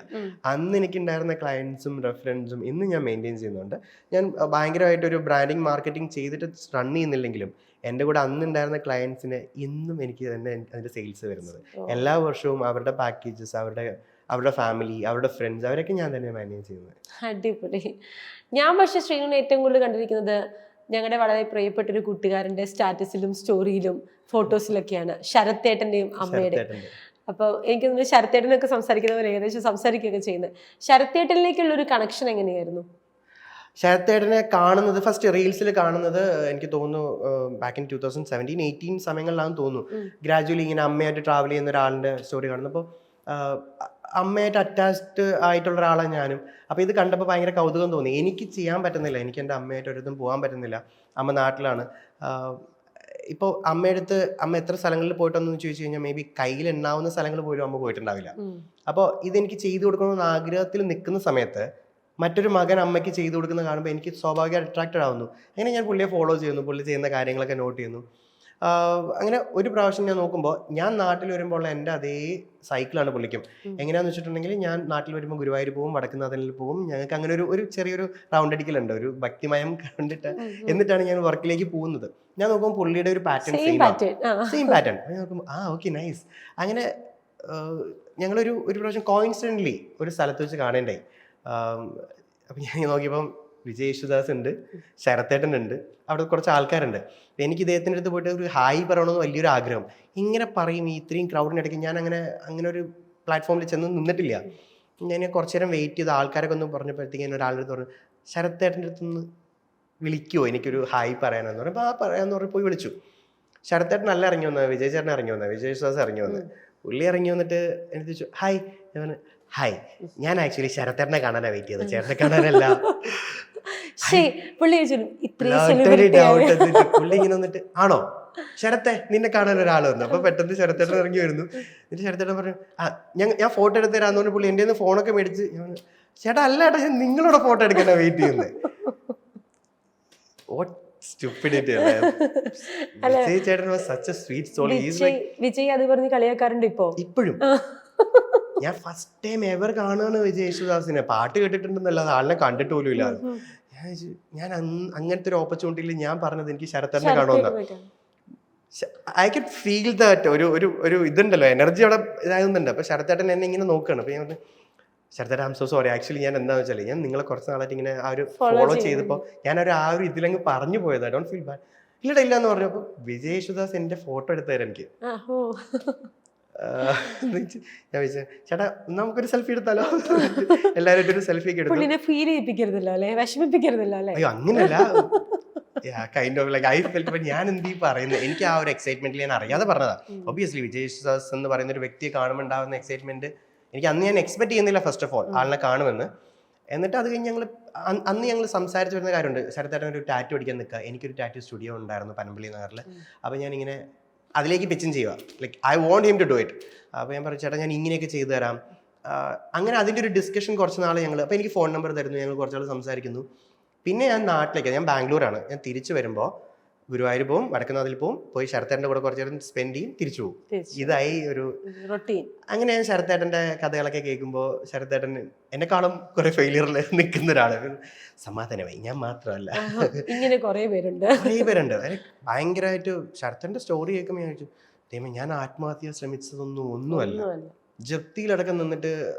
B: അന്ന് എനിക്കുണ്ടായിരുന്ന ക്ലയൻസും റെഫറൻസും ഇന്ന് ഞാൻ മെയിൻറ്റെയിൻ ചെയ്യുന്നുണ്ട്. ഞാൻ ഭയങ്കരമായിട്ടൊരു ബ്രാൻഡിങ് മാർക്കറ്റിംഗ് ചെയ്തിട്ട് റൺ ചെയ്യുന്നില്ലെങ്കിലും എൻ്റെ കൂടെ അന്നുണ്ടായിരുന്ന ക്ലയൻസിന് ഇന്നും എനിക്ക് തന്നെ അതിൻ്റെ സെയിൽസ് വരുന്നത്. എല്ലാ വർഷവും അവരുടെ പാക്കേജസ്, അവരുടെ ഫാമിലി, അവരുടെ ഫ്രണ്ട്സ്, അവരൊക്കെ ഞാൻ തന്നെ മാനേജ് ചെയ്യുന്നത്.
A: അടിപൊളി. ഞാൻ പക്ഷേ ശ്രീനുവിനെ ഏറ്റവും കൂടുതൽ കണ്ടിരിക്കുന്നത് ഞങ്ങളുടെ വളരെ പ്രിയപ്പെട്ട ഒരു കൂട്ടുകാരൻ്റെ സ്റ്റാറ്റസിലും സ്റ്റോറിയിലും ഫോട്ടോസിലൊക്കെയാണ്, ശരത്തേട്ടൻ്റെയും അമ്മയുടെയും. അപ്പോൾ എനിക്ക് തോന്നുന്നു ശരത്തേട്ടനൊക്കെ സംസാരിക്കുന്നവർ ഏകദേശം സംസാരിക്കുകയൊക്കെ ചെയ്യുന്നത്. ശരത്തേട്ടനിലേക്കുള്ള ഒരു കണക്ഷൻ എങ്ങനെയായിരുന്നു?
B: ശരത്തേട്ടനെ കാണുന്നത് ഫസ്റ്റ് റീൽസിൽ കാണുന്നത് എനിക്ക് തോന്നുന്നു ബാക്ക് ഇൻ 2017-18 സമയങ്ങളിലാണെന്ന് തോന്നുന്നു. ഗ്രാജുവലി ഇങ്ങനെ അമ്മയായിട്ട് ട്രാവൽ ചെയ്യുന്ന ഒരാളിൻ്റെ സ്റ്റോറി കാണുന്നപ്പോൾ അമ്മയായിട്ട് അറ്റാച്ച്ഡ് ആയിട്ടുള്ള ഒരാളാണ് ഞാനും. അപ്പോൾ ഇത് കണ്ടപ്പോൾ ഭയങ്കര കൗതുകം തോന്നി. എനിക്ക് ചെയ്യാൻ പറ്റുന്നില്ല, എനിക്ക് എൻ്റെ അമ്മയായിട്ട് ഒരിടത്തും പോകാൻ പറ്റുന്നില്ല. അമ്മ നാട്ടിലാണ്. ഇപ്പോൾ അമ്മയടുത്ത് അമ്മ എത്ര സ്ഥലങ്ങളിൽ പോയിട്ടൊന്നും ചോദിച്ചു കഴിഞ്ഞാൽ മേ ബി കയ്യിൽ എണ്ണാവുന്ന സ്ഥലങ്ങൾ പോലും അമ്മ പോയിട്ടുണ്ടാവില്ല. അപ്പോൾ ഇതെനിക്ക് ചെയ്തു കൊടുക്കണമെന്ന് ആഗ്രഹത്തിൽ നിൽക്കുന്ന സമയത്ത് മറ്റൊരു മകൻ അമ്മയ്ക്ക് ചെയ്തു കൊടുക്കുന്ന കാണുമ്പോൾ എനിക്ക് സ്വാഭാവികമായിട്ട് അട്രാക്റ്റഡ് ആവുന്നു. അങ്ങനെ ഞാൻ പുള്ളിയെ ഫോളോ ചെയ്യുന്നു, പുള്ളി ചെയ്യുന്ന കാര്യങ്ങളൊക്കെ നോട്ട് ചെയ്യുന്നു. അങ്ങനെ ഒരു പ്രാവശ്യം ഞാൻ നോക്കുമ്പോൾ ഞാൻ നാട്ടിൽ വരുമ്പോൾ ഉള്ള എൻ്റെ അതേ സൈക്കിളാണ് പുള്ളിക്കും. എങ്ങനെയാണെന്ന് വെച്ചിട്ടുണ്ടെങ്കിൽ ഞാൻ നാട്ടിൽ വരുമ്പോൾ ഗുരുവായൂർ പോവും, വടക്കുന്നാഥനിൽ പോവും. ഞങ്ങൾക്ക് അങ്ങനെ ഒരു ചെറിയൊരു റൗണ്ട് അടിക്കലുണ്ട്, ഒരു ഭക്തിമയം കണ്ടിട്ട് എന്നിട്ടാണ് ഞാൻ വർക്കിലേക്ക് പോകുന്നത്. ഞാൻ നോക്കുമ്പോൾ പുള്ളിയുടെ ഒരു പാറ്റേൺ സെയിം പാറ്റേൺ. ഞാൻ നോക്കുമ്പോൾ ഓക്കെ നൈസ്. അങ്ങനെ ഞങ്ങളൊരു പ്രാവശ്യം കോയിൻസിഡൻ്റലി ഒരു സ്ഥലത്ത് വെച്ച് കാണേണ്ടായി. അപ്പം ഞാൻ നോക്കിയപ്പം വിജയ് യേശുദാസ് ഉണ്ട്, ശരത്തേട്ടൻ ഉണ്ട്, അവിടെ കുറച്ച് ആൾക്കാരുണ്ട്. അപ്പം എനിക്ക് ഇദ്ദേഹത്തിൻ്റെ അടുത്ത് പോയിട്ട് ഒരു ഹായ് പറയണമെന്ന് വലിയൊരു ആഗ്രഹം. ഇങ്ങനെ പറയും ഇത്രയും ക്രൗഡിനിടയ്ക്ക്. ഞാൻ അങ്ങനെ ഒരു പ്ലാറ്റ്ഫോമിൽ ചെന്ന് നിന്നിട്ടില്ല. ഞാൻ കുറച്ച് നേരം വെയിറ്റ് ചെയ്ത് ആൾക്കാരൊക്കെ ഒന്ന് പറഞ്ഞപ്പോഴത്തേക്ക് ഒരാളുടെ അടുത്ത് പറഞ്ഞു, ശരത്തേട്ടൻ്റെ അടുത്തുനിന്ന് വിളിക്കുമോ എനിക്കൊരു ഹായ് പറയാനെന്ന് പറയുമ്പോൾ ആ പറയാമെന്ന് പറഞ്ഞ് പോയി വിളിച്ചു. ശരത്തേട്ടൻ അല്ല ഇറങ്ങി വന്നത്, വിജയ് ചേട്ടൻ ഇറങ്ങി വന്നത്, വിജയ് യേശുദാസ് ഇറങ്ങി വന്നത്. പുള്ളി ഇറങ്ങി വന്നിട്ട് എനിക്ക് ചോദിച്ചു ഹായ്. ഞാൻ ഹായ്, ഞാൻ ആക്ച്വലി ശരത്തേട്ടനെ കാണാനാണ് വെയിറ്റ് ചെയ്തത്, ചേട്ടനെ കാണാനല്ല.
A: പുള്ളി
B: ഇങ്ങനെ വന്നിട്ട് ആണോ ശരത്തെ നിന്നെ കാണാൻ ഒരാൾ വന്നു. അപ്പൊ പെട്ടെന്ന് ശരത്തേട്ടൻ ഇറങ്ങി വരുന്നു. എന്നിട്ട് ശരത്തേട്ടൻ പറഞ്ഞു ഞാൻ ഫോട്ടോ എടുത്ത് തരാന്ന് പറഞ്ഞ പുള്ളി എൻ്റെ ഫോണൊക്കെ മേടിച്ച് ചേട്ടാ അല്ല ഏട്ടാ ഞാൻ നിങ്ങളോട് ഫോട്ടോ എടുക്കാനാ വെയിറ്റ് ചെയ്യുന്നത്.
A: വിജയ് അത് പറഞ്ഞ് കളിയാക്കാറുണ്ട്
B: ഇപ്പോഴും. ഞാൻ ഫസ്റ്റ് ടൈം എവർ കാണുകയാണ് വിജയ് യേശുദാസിനെ. പാട്ട് കേട്ടിട്ടുണ്ടെന്നല്ലാതെ ആളിനെ കണ്ടിട്ട് പോലും ഇല്ല. ഞാൻ അങ്ങനത്തെ ഒരു ഓപ്പർച്യൂണിറ്റിയിൽ ഞാൻ പറഞ്ഞത് എനിക്ക് ശരത്തേട്ടനെ കാണുമെന്ന്. ഐ കൻ ഫീൽ ദാറ്റ് ഒരു ഇതുണ്ടല്ലോ, എനർജി അവിടെ ഇതാകുന്നുണ്ട്. അപ്പൊ ശരത്തേട്ടൻ എന്നെ ഇങ്ങനെ നോക്കുകയാണ്. അപ്പൊ ഞാൻ പറഞ്ഞു ശരത്തേട്ടൻ I am so sorry, actually ഞാൻ എന്താണെന്ന് വെച്ചാൽ ഞാൻ നിങ്ങളെ കുറച്ച് നാളായിട്ട് ഇങ്ങനെ ആ ഒരു ഫോളോ ചെയ്തപ്പോൾ ഞാൻ ആ ഒരു ഇതിലങ്ങ് പറഞ്ഞു പോയത്. I don't feel bad. ഇല്ല എന്ന് പറഞ്ഞപ്പോൾ വിജയ് യേശുദാസ് എന്റെ ഫോട്ടോ എടുത്തു തരാം എനിക്ക്. ഞാൻ വിളിച്ചു ചേട്ടാ നമുക്കൊരു സെൽഫി എടുത്താലോ, എല്ലാവരും ഒരു സെൽഫി ഒക്കെ എടുത്തു.
A: ഫീൽ ചെയ്യിപ്പിക്കരുതല്ലോ അല്ലെ, വിഷമിപ്പിക്കരുതല്ലോ അല്ലെ.
B: അയ്യോ അങ്ങനല്ല, kind of like I felt. ഞാൻ എന്ത് പറയുന്നത്, എനിക്ക് ആ ഒരു എക്സൈറ്റ്മെന്റിൽ ഞാൻ അറിയാതെ പറഞ്ഞതാ. ഒബിയസ്ലി വിജയ് യേശുദാസ് എന്ന് പറയുന്ന ഒരു വ്യക്തിയെ കാണുമ്പോൾ ഉണ്ടാകുന്ന എക്സൈറ്റ്മെന്റ് എനിക്ക് അന്ന് ഞാൻ എക്സ്പെക്ട് ചെയ്യുന്നില്ല ഫസ്റ്റ് ഓഫ് ഓൾ ആളിനെ കാണുമെന്ന്. എന്നിട്ട് അത് കഴിഞ്ഞ് ഞങ്ങൾ സംസാരിച്ചു വരുന്ന കാര്യമുണ്ട്. ശരത്തേട്ടൻ ഒരു ടാറ്റു അടിക്കാൻ നിൽക്കുക. എനിക്കൊരു ടാറ്റു സ്റ്റുഡിയോ ഉണ്ടായിരുന്നു പനമ്പള്ളി നഗറിൽ. അപ്പോൾ ഞാനിങ്ങനെ അതിലേക്ക് പിച്ചും ചെയ്യുക, like I want him to do it. അപ്പോൾ ഞാൻ പറഞ്ഞു ചേട്ടാ ഞാൻ ഇങ്ങനെയൊക്കെ ചെയ്തു തരാം. അങ്ങനെ അതിൻ്റെ ഒരു ഡിസ്കഷൻ കുറച്ച് നാൾ ഞങ്ങൾ, അപ്പോൾ എനിക്ക് ഫോൺ നമ്പർ തരുന്നു, ഞങ്ങൾ കുറച്ചാൾ സംസാരിക്കുന്നു. പിന്നെ ഞാൻ നാട്ടിലേക്ക്, ഞാൻ ബാംഗ്ലൂരാണ്, ഞാൻ തിരിച്ചു വരുമ്പോൾ ഗുരുവായൂർ പോവും, വടക്കുന്നാഥിൽ പോവും, പോയി ശരത്തേട്ടൻ്റെ കൂടെ കുറച്ച് നേരം സ്പെൻഡ് ചെയ്യും, തിരിച്ചു പോകും. ഇതായി ഒരു റൊട്ടീൻ. അങ്ങനെ ഞാൻ ശരത്തേട്ടൻ്റെ കഥകളൊക്കെ കേൾക്കുമ്പോൾ ശരത്തേട്ടൻ എന്നെക്കാളും കുറെ ഫെയിലിയറിൽ നിൽക്കുന്ന ഒരാള്. സമാധാനമായി, ഞാൻ മാത്രമല്ല,
A: ഇങ്ങനെ കുറേ പേരുണ്ട്.
B: ഭയങ്കരമായിട്ട് ശരത്തേട്ടൻ്റെ സ്റ്റോറി കേൾക്കുമ്പോൾ ഞാൻ ചോദിച്ചു ദൈവമേ ഞാൻ ആത്മഹത്യ ശ്രമിച്ചതൊന്നുമല്ല. ജപ്തിയിലടക്കം നിന്നിട്ട്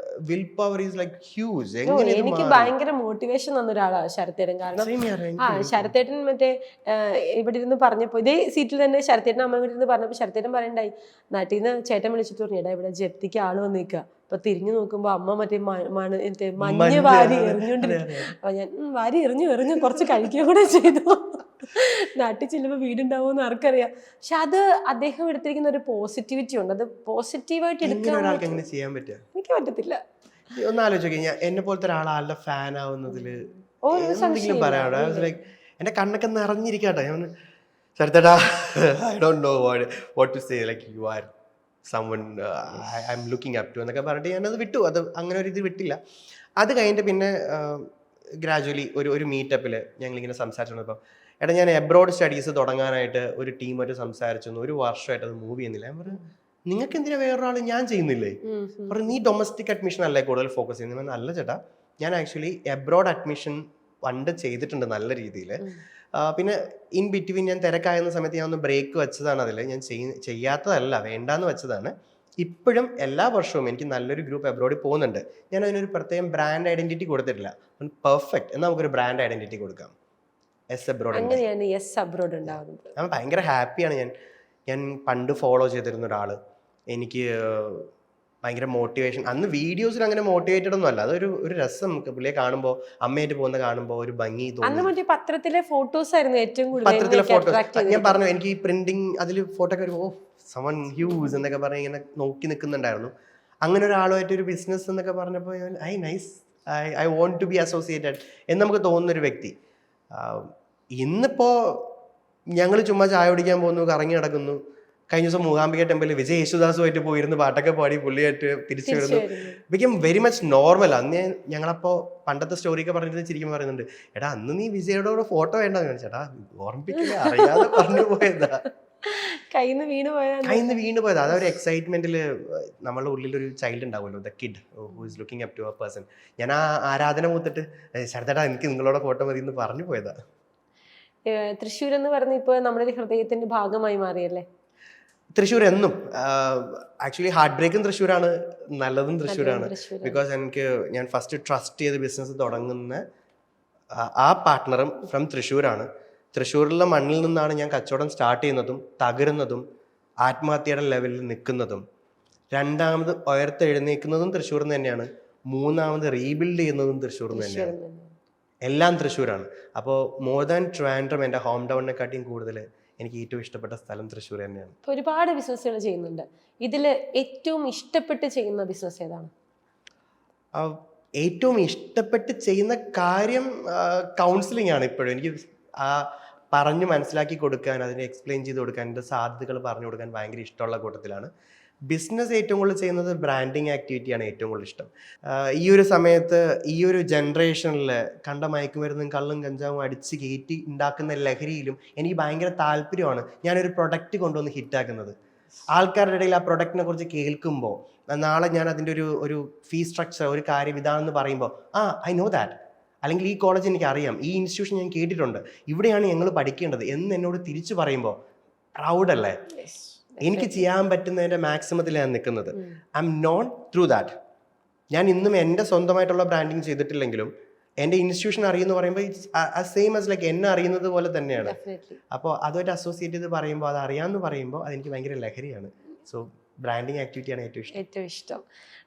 B: will power is like huge.
A: എനിക്ക് ഭയങ്കര മോട്ടിവേഷൻ തന്ന ഒരാളാണ് ശരത്തേട്ടൻ. കാരണം ശരത്തേട്ടൻ മറ്റേ ഇവിടെ ഇരുന്ന് പറഞ്ഞപ്പോ ഇതേ സീറ്റിൽ തന്നെ ശരത്തേട്ടൻ അമ്മ ഇവിടെ ഇരുന്ന് പറഞ്ഞപ്പോ ശരത്തേട്ടൻ പറയണ്ടായി, നാട്ടിൽ നിന്ന് ചേട്ടൻ വിളിച്ചിട്ട് പറഞ്ഞു എടാ ഇവിടെ ജപ്തിക്ക് ആള് വന്നിരിക്കുക. അപ്പൊ തിരിഞ്ഞു നോക്കുമ്പോ അമ്മ മറ്റേ മഞ്ഞ് വാരി എറിഞ്ഞോണ്ടിരിക്കും. അപ്പൊ ഞാൻ വാരി എറിഞ്ഞു കുറച്ച് കഴിക്കുക കൂടെ ചെയ്തു. നാട്ടിൽ ചെല്ലുമ്പോ വീടുണ്ടാവുമെന്ന് ആർക്കറിയാം. പക്ഷെ അത് അദ്ദേഹം എടുത്തിരിക്കുന്ന ഒരു പോസിറ്റിവിറ്റി ഉണ്ട്. അത് പോസിറ്റീവായിട്ട് എടുക്കാൻ എനിക്ക് പറ്റത്തില്ല.
B: ഒന്നാലോചിക്കുക, ഞാൻ എന്നെ പോലത്തെ ഒരാളുടെ ഫാൻ ആവുന്നതില് എന്തെങ്കിലും പറയാനോ. ലൈക്ക് എന്റെ കണ്ണൊക്കെ നിറഞ്ഞിരിക്കട്ടെ. ഞാൻ ശരത്തേട്ടാ I don't know what to say, like you are someone I am looking up to എന്നൊക്കെ പറഞ്ഞിട്ട് ഞാനത് വിട്ടു. അത് അങ്ങനെ ഒരു ഇത് വിട്ടില്ല. അത് കഴിഞ്ഞിട്ട് പിന്നെ ഗ്രാജുവലി ഒരു മീറ്റപ്പിൽ ഞങ്ങളിങ്ങനെ സംസാരിച്ചപ്പോൾ എടാ ഞാൻ എബ്രോഡ് സ്റ്റഡീസ് തുടങ്ങാനായിട്ട് ഒരു ടീമായിട്ട് സംസാരിച്ചു, ഒരു വർഷമായിട്ട് അത് മൂവ് ചെയ്യുന്നില്ല. ഞാൻ പറഞ്ഞു നിങ്ങൾക്ക് എന്തിനാ വേറൊരാൾ, ഞാൻ ചെയ്യുന്നില്ലേ? പറഞ്ഞു നീ ഡൊമസ്റ്റിക് അഡ്മിഷൻ അല്ലേ കൂടുതൽ ഫോക്കസ് ചെയ്യുന്നത്. അല്ല ചേട്ടാ, ഞാൻ ആക്ച്വലി എബ്രോഡ് അഡ്മിഷൻ പണ്ട് ചെയ്തിട്ടുണ്ട് നല്ല രീതിയിൽ. പിന്നെ ഇൻ ബിറ്റ്വീൻ ഞാൻ തിരക്കായുന്ന സമയത്ത് ഞാൻ ഒന്ന് ബ്രേക്ക് വെച്ചതാണ്. അതിൽ ഞാൻ ചെയ്യാത്തതല്ല, വേണ്ടാന്ന് വെച്ചതാണ്. ഇപ്പോഴും എല്ലാ വർഷവും എനിക്ക് നല്ലൊരു ഗ്രൂപ്പ് എബ്രോഡിൽ പോകുന്നുണ്ട്. ഞാൻ അതിനൊരു പ്രത്യേകം ബ്രാൻഡ് ഐഡന്റിറ്റി കൊടുത്തിട്ടില്ല. പെർഫെക്റ്റ് എന്നാൽ നമുക്കൊരു ബ്രാൻഡ് ഐഡന്റിറ്റി കൊടുക്കാം. S abroad. ഞാൻ ഭയങ്കര ഹാപ്പിയാണ്. ഞാൻ പണ്ട് ഫോളോ ചെയ്തിരുന്ന ഒരാൾ, എനിക്ക് ഭയങ്കര മോട്ടിവേഷൻ. അന്ന് വീഡിയോസിൽ അങ്ങനെ മോട്ടിവേറ്റഡ് ഒന്നും അല്ല, അതൊരു രസം. പുള്ളിയെ കാണുമ്പോൾ, അമ്മയായിട്ട് പോകുന്ന കാണുമ്പോൾ ഒരു ഭംഗി തോന്നി.
A: പത്രത്തിലെ ഫോട്ടോസ് ആയിരുന്നു ഏറ്റവും കൂടുതൽ.
B: പത്രത്തിലെ ഫോട്ടോസ് ഞാൻ പറഞ്ഞു, എനിക്ക് ഈ പ്രിന്റിങ് അതിൽ ഫോട്ടോ ഒക്കെ വരുമ്പോൾ സമൺ ഹ്യൂസ് എന്നൊക്കെ പറഞ്ഞ് ഇങ്ങനെ നോക്കി നിൽക്കുന്നുണ്ടായിരുന്നു. അങ്ങനെ ഒരാളുമായിട്ട് ഒരു ബിസിനസ് എന്നൊക്കെ പറഞ്ഞപ്പോൾ nice, I want to be associated എന്ന് നമുക്ക് തോന്നുന്നൊരു വ്യക്തി. ഇന്നിപ്പോൾ ഞങ്ങൾ ചുമ്മാ ചായ കുടിക്കാൻ പോകുന്നു, കറങ്ങി നടക്കുന്നു. കഴിഞ്ഞ ദിവസം മൂകാംബിക ടെമ്പിളിൽ വിജയ് യേശുദാസുമായിട്ട് പോയിരുന്ന് പാട്ടൊക്കെ പാടി പുള്ളിയായിട്ട് തിരിച്ചു വരുന്നു. Become very much normal. അന്ന് ഞങ്ങളപ്പോൾ പണ്ടത്തെ സ്റ്റോറിയൊക്കെ പറഞ്ഞിട്ട് ചിരിക്കും പറയുന്നുണ്ട്, എടാ അന്ന് നീ വിജയോടെ ഫോട്ടോ വേണ്ടെന്ന് കാണിച്ചേട്ടാ, ഓർമ്മിപ്പിക്കില്ല, അറിയാതെ പറഞ്ഞു പോയതാ, കയ്യിൽ നിന്ന് വീണ് പോയതാ. അതൊരു എക്സൈറ്റ്മെന്റിൽ നമ്മളുടെ ഉള്ളിലൊരു ചൈൽഡ് ഉണ്ടാവുമല്ലോ, the kid who is looking up to a person. ഞാൻ ആ ആരാധന മൂത്തിട്ട് ശരത്തേട്ടാ എനിക്ക് നിങ്ങളോട് ഫോട്ടോ മതി എന്ന് പറഞ്ഞു പോയതാ.
A: തൃശ്ശൂർ എന്ന് പറഞ്ഞ ഇപ്പൊ നമ്മുടെ ഹൃദയത്തിന്റെ ഭാഗമായി മാറിയല്ലേ?
B: തൃശ്ശൂർ എന്നും ആക്ച്വലി ഹാർട്ട് ബ്രേക്കും തൃശ്ശൂരാണ്, നല്ലതും തൃശ്ശൂരാണ്.
A: തൃശ്ശൂർ
B: ബിക്കോസ് ഞാൻ ഫസ്റ്റ് ട്രസ്റ്റ് ചെയ്ത് ബിസിനസ് തുടങ്ങുന്ന ആ പാർട്ട്ണറും ഫ്രം തൃശ്ശൂരാണ്. തൃശ്ശൂരിലെ മണ്ണിൽ നിന്നാണ് ഞാൻ കച്ചവടം സ്റ്റാർട്ട് ചെയ്യുന്നതും തകരുന്നതും ആത്മഹത്യയുടെ ലെവലിൽ നിൽക്കുന്നതും. രണ്ടാമത് ഉയർത്തെഴുന്നേൽക്കുന്നതും തൃശ്ശൂരിൽ നിന്ന് തന്നെയാണ്. മൂന്നാമത് റീബിൽഡ് ചെയ്യുന്നതും തൃശ്ശൂരിൽ നിന്ന് തന്നെയാണ്. എല്ലാം തൃശ്ശൂരാണ്. അപ്പോൾ മോർ ദാൻ ട്രിവാൻഡ്രം എൻ്റെ ഹോം ടൗണിനെക്കാട്ടിയും കൂടുതൽ എനിക്ക് ഏറ്റവും ഇഷ്ടപ്പെട്ട സ്ഥലം തൃശ്ശൂർ തന്നെയാണ്.
A: ഒരുപാട് ബിസിനസ്സുകൾ ചെയ്യുന്നുണ്ട്. ഇതിൽ ഏറ്റവും ഇഷ്ടപ്പെട്ട് ചെയ്യുന്ന ബിസിനസ് ഏതാണ്?
B: ഏറ്റവും ഇഷ്ടപ്പെട്ട് ചെയ്യുന്ന കാര്യം കൗൺസിലിംഗ് ആണ്. ഇപ്പോഴും എനിക്ക് പറഞ്ഞ് മനസ്സിലാക്കി കൊടുക്കാൻ, അതിനെ എക്സ്പ്ലെയിൻ ചെയ്ത് കൊടുക്കാൻ, എൻ്റെ സാധ്യതകൾ പറഞ്ഞു കൊടുക്കാൻ ഭയങ്കര ഇഷ്ടമുള്ള കൂട്ടത്തിലാണ്. ബിസിനസ് ഏറ്റവും കൂടുതൽ ചെയ്യുന്നത് ബ്രാൻഡിങ് ആക്ടിവിറ്റിയാണ് ഏറ്റവും കൂടുതൽ ഇഷ്ടം. ഈ ഒരു സമയത്ത് ഈ ഒരു ജനറേഷനിൽ കണ്ട മയക്കുമരുന്നും കള്ളും കഞ്ചാവും അടിച്ച് കയറ്റി ഉണ്ടാക്കുന്ന ലഹരിയിലും എനിക്ക് ഭയങ്കര താല്പര്യമാണ് ഞാനൊരു പ്രൊഡക്റ്റ് കൊണ്ടുവന്ന് ഹിറ്റാക്കുന്നത്. ആൾക്കാരുടെ ഇടയിൽ ആ പ്രൊഡക്റ്റിനെ കുറിച്ച് കേൾക്കുമ്പോൾ നാളെ ഞാൻ അതിൻ്റെ ഒരു ഫീ സ്ട്രക്ചർ, ഒരു കാര്യം ഇതാണെന്ന് പറയുമ്പോൾ ഐ നോ ദാറ്റ്, അല്ലെങ്കിൽ ഈ കോളേജ് എനിക്ക് അറിയാം, ഈ ഇൻസ്റ്റിറ്റ്യൂഷൻ ഞാൻ കേട്ടിട്ടുണ്ട്, ഇവിടെയാണ് ഞങ്ങൾ പഠിക്കേണ്ടത് എന്ന് എന്നോട് തിരിച്ചു പറയുമ്പോൾ പ്രൗഡല്ലേ? എനിക്ക് ചെയ്യാൻ പറ്റുന്നതിൻ്റെ മാക്സിമത്തിൽ ഞാൻ നിൽക്കുന്നത്. I'm not through that. ഞാൻ ഇന്നും എൻ്റെ സ്വന്തമായിട്ടുള്ള ബ്രാൻഡിങ് ചെയ്തിട്ടില്ലെങ്കിലും എൻ്റെ ഇൻസ്റ്റിറ്റ്യൂഷൻ അറിയുമെന്ന് പറയുമ്പോൾ ഇറ്റ്സ് സെയിം ആസ് ലൈക്ക് എന്നെ അറിയുന്നത് പോലെ തന്നെയാണ്. അപ്പോൾ അതുമായിട്ട് അസോസിയേറ്റ് ചെയ്ത് പറയുമ്പോൾ, അത് അറിയാമെന്ന് പറയുമ്പോൾ അതെനിക്ക് ഭയങ്കര ലഹരിയാണ്. സോ ബ്രാൻഡിങ് ആക്ടിവിറ്റിയാണ് ഏറ്റവും ഇഷ്ടം.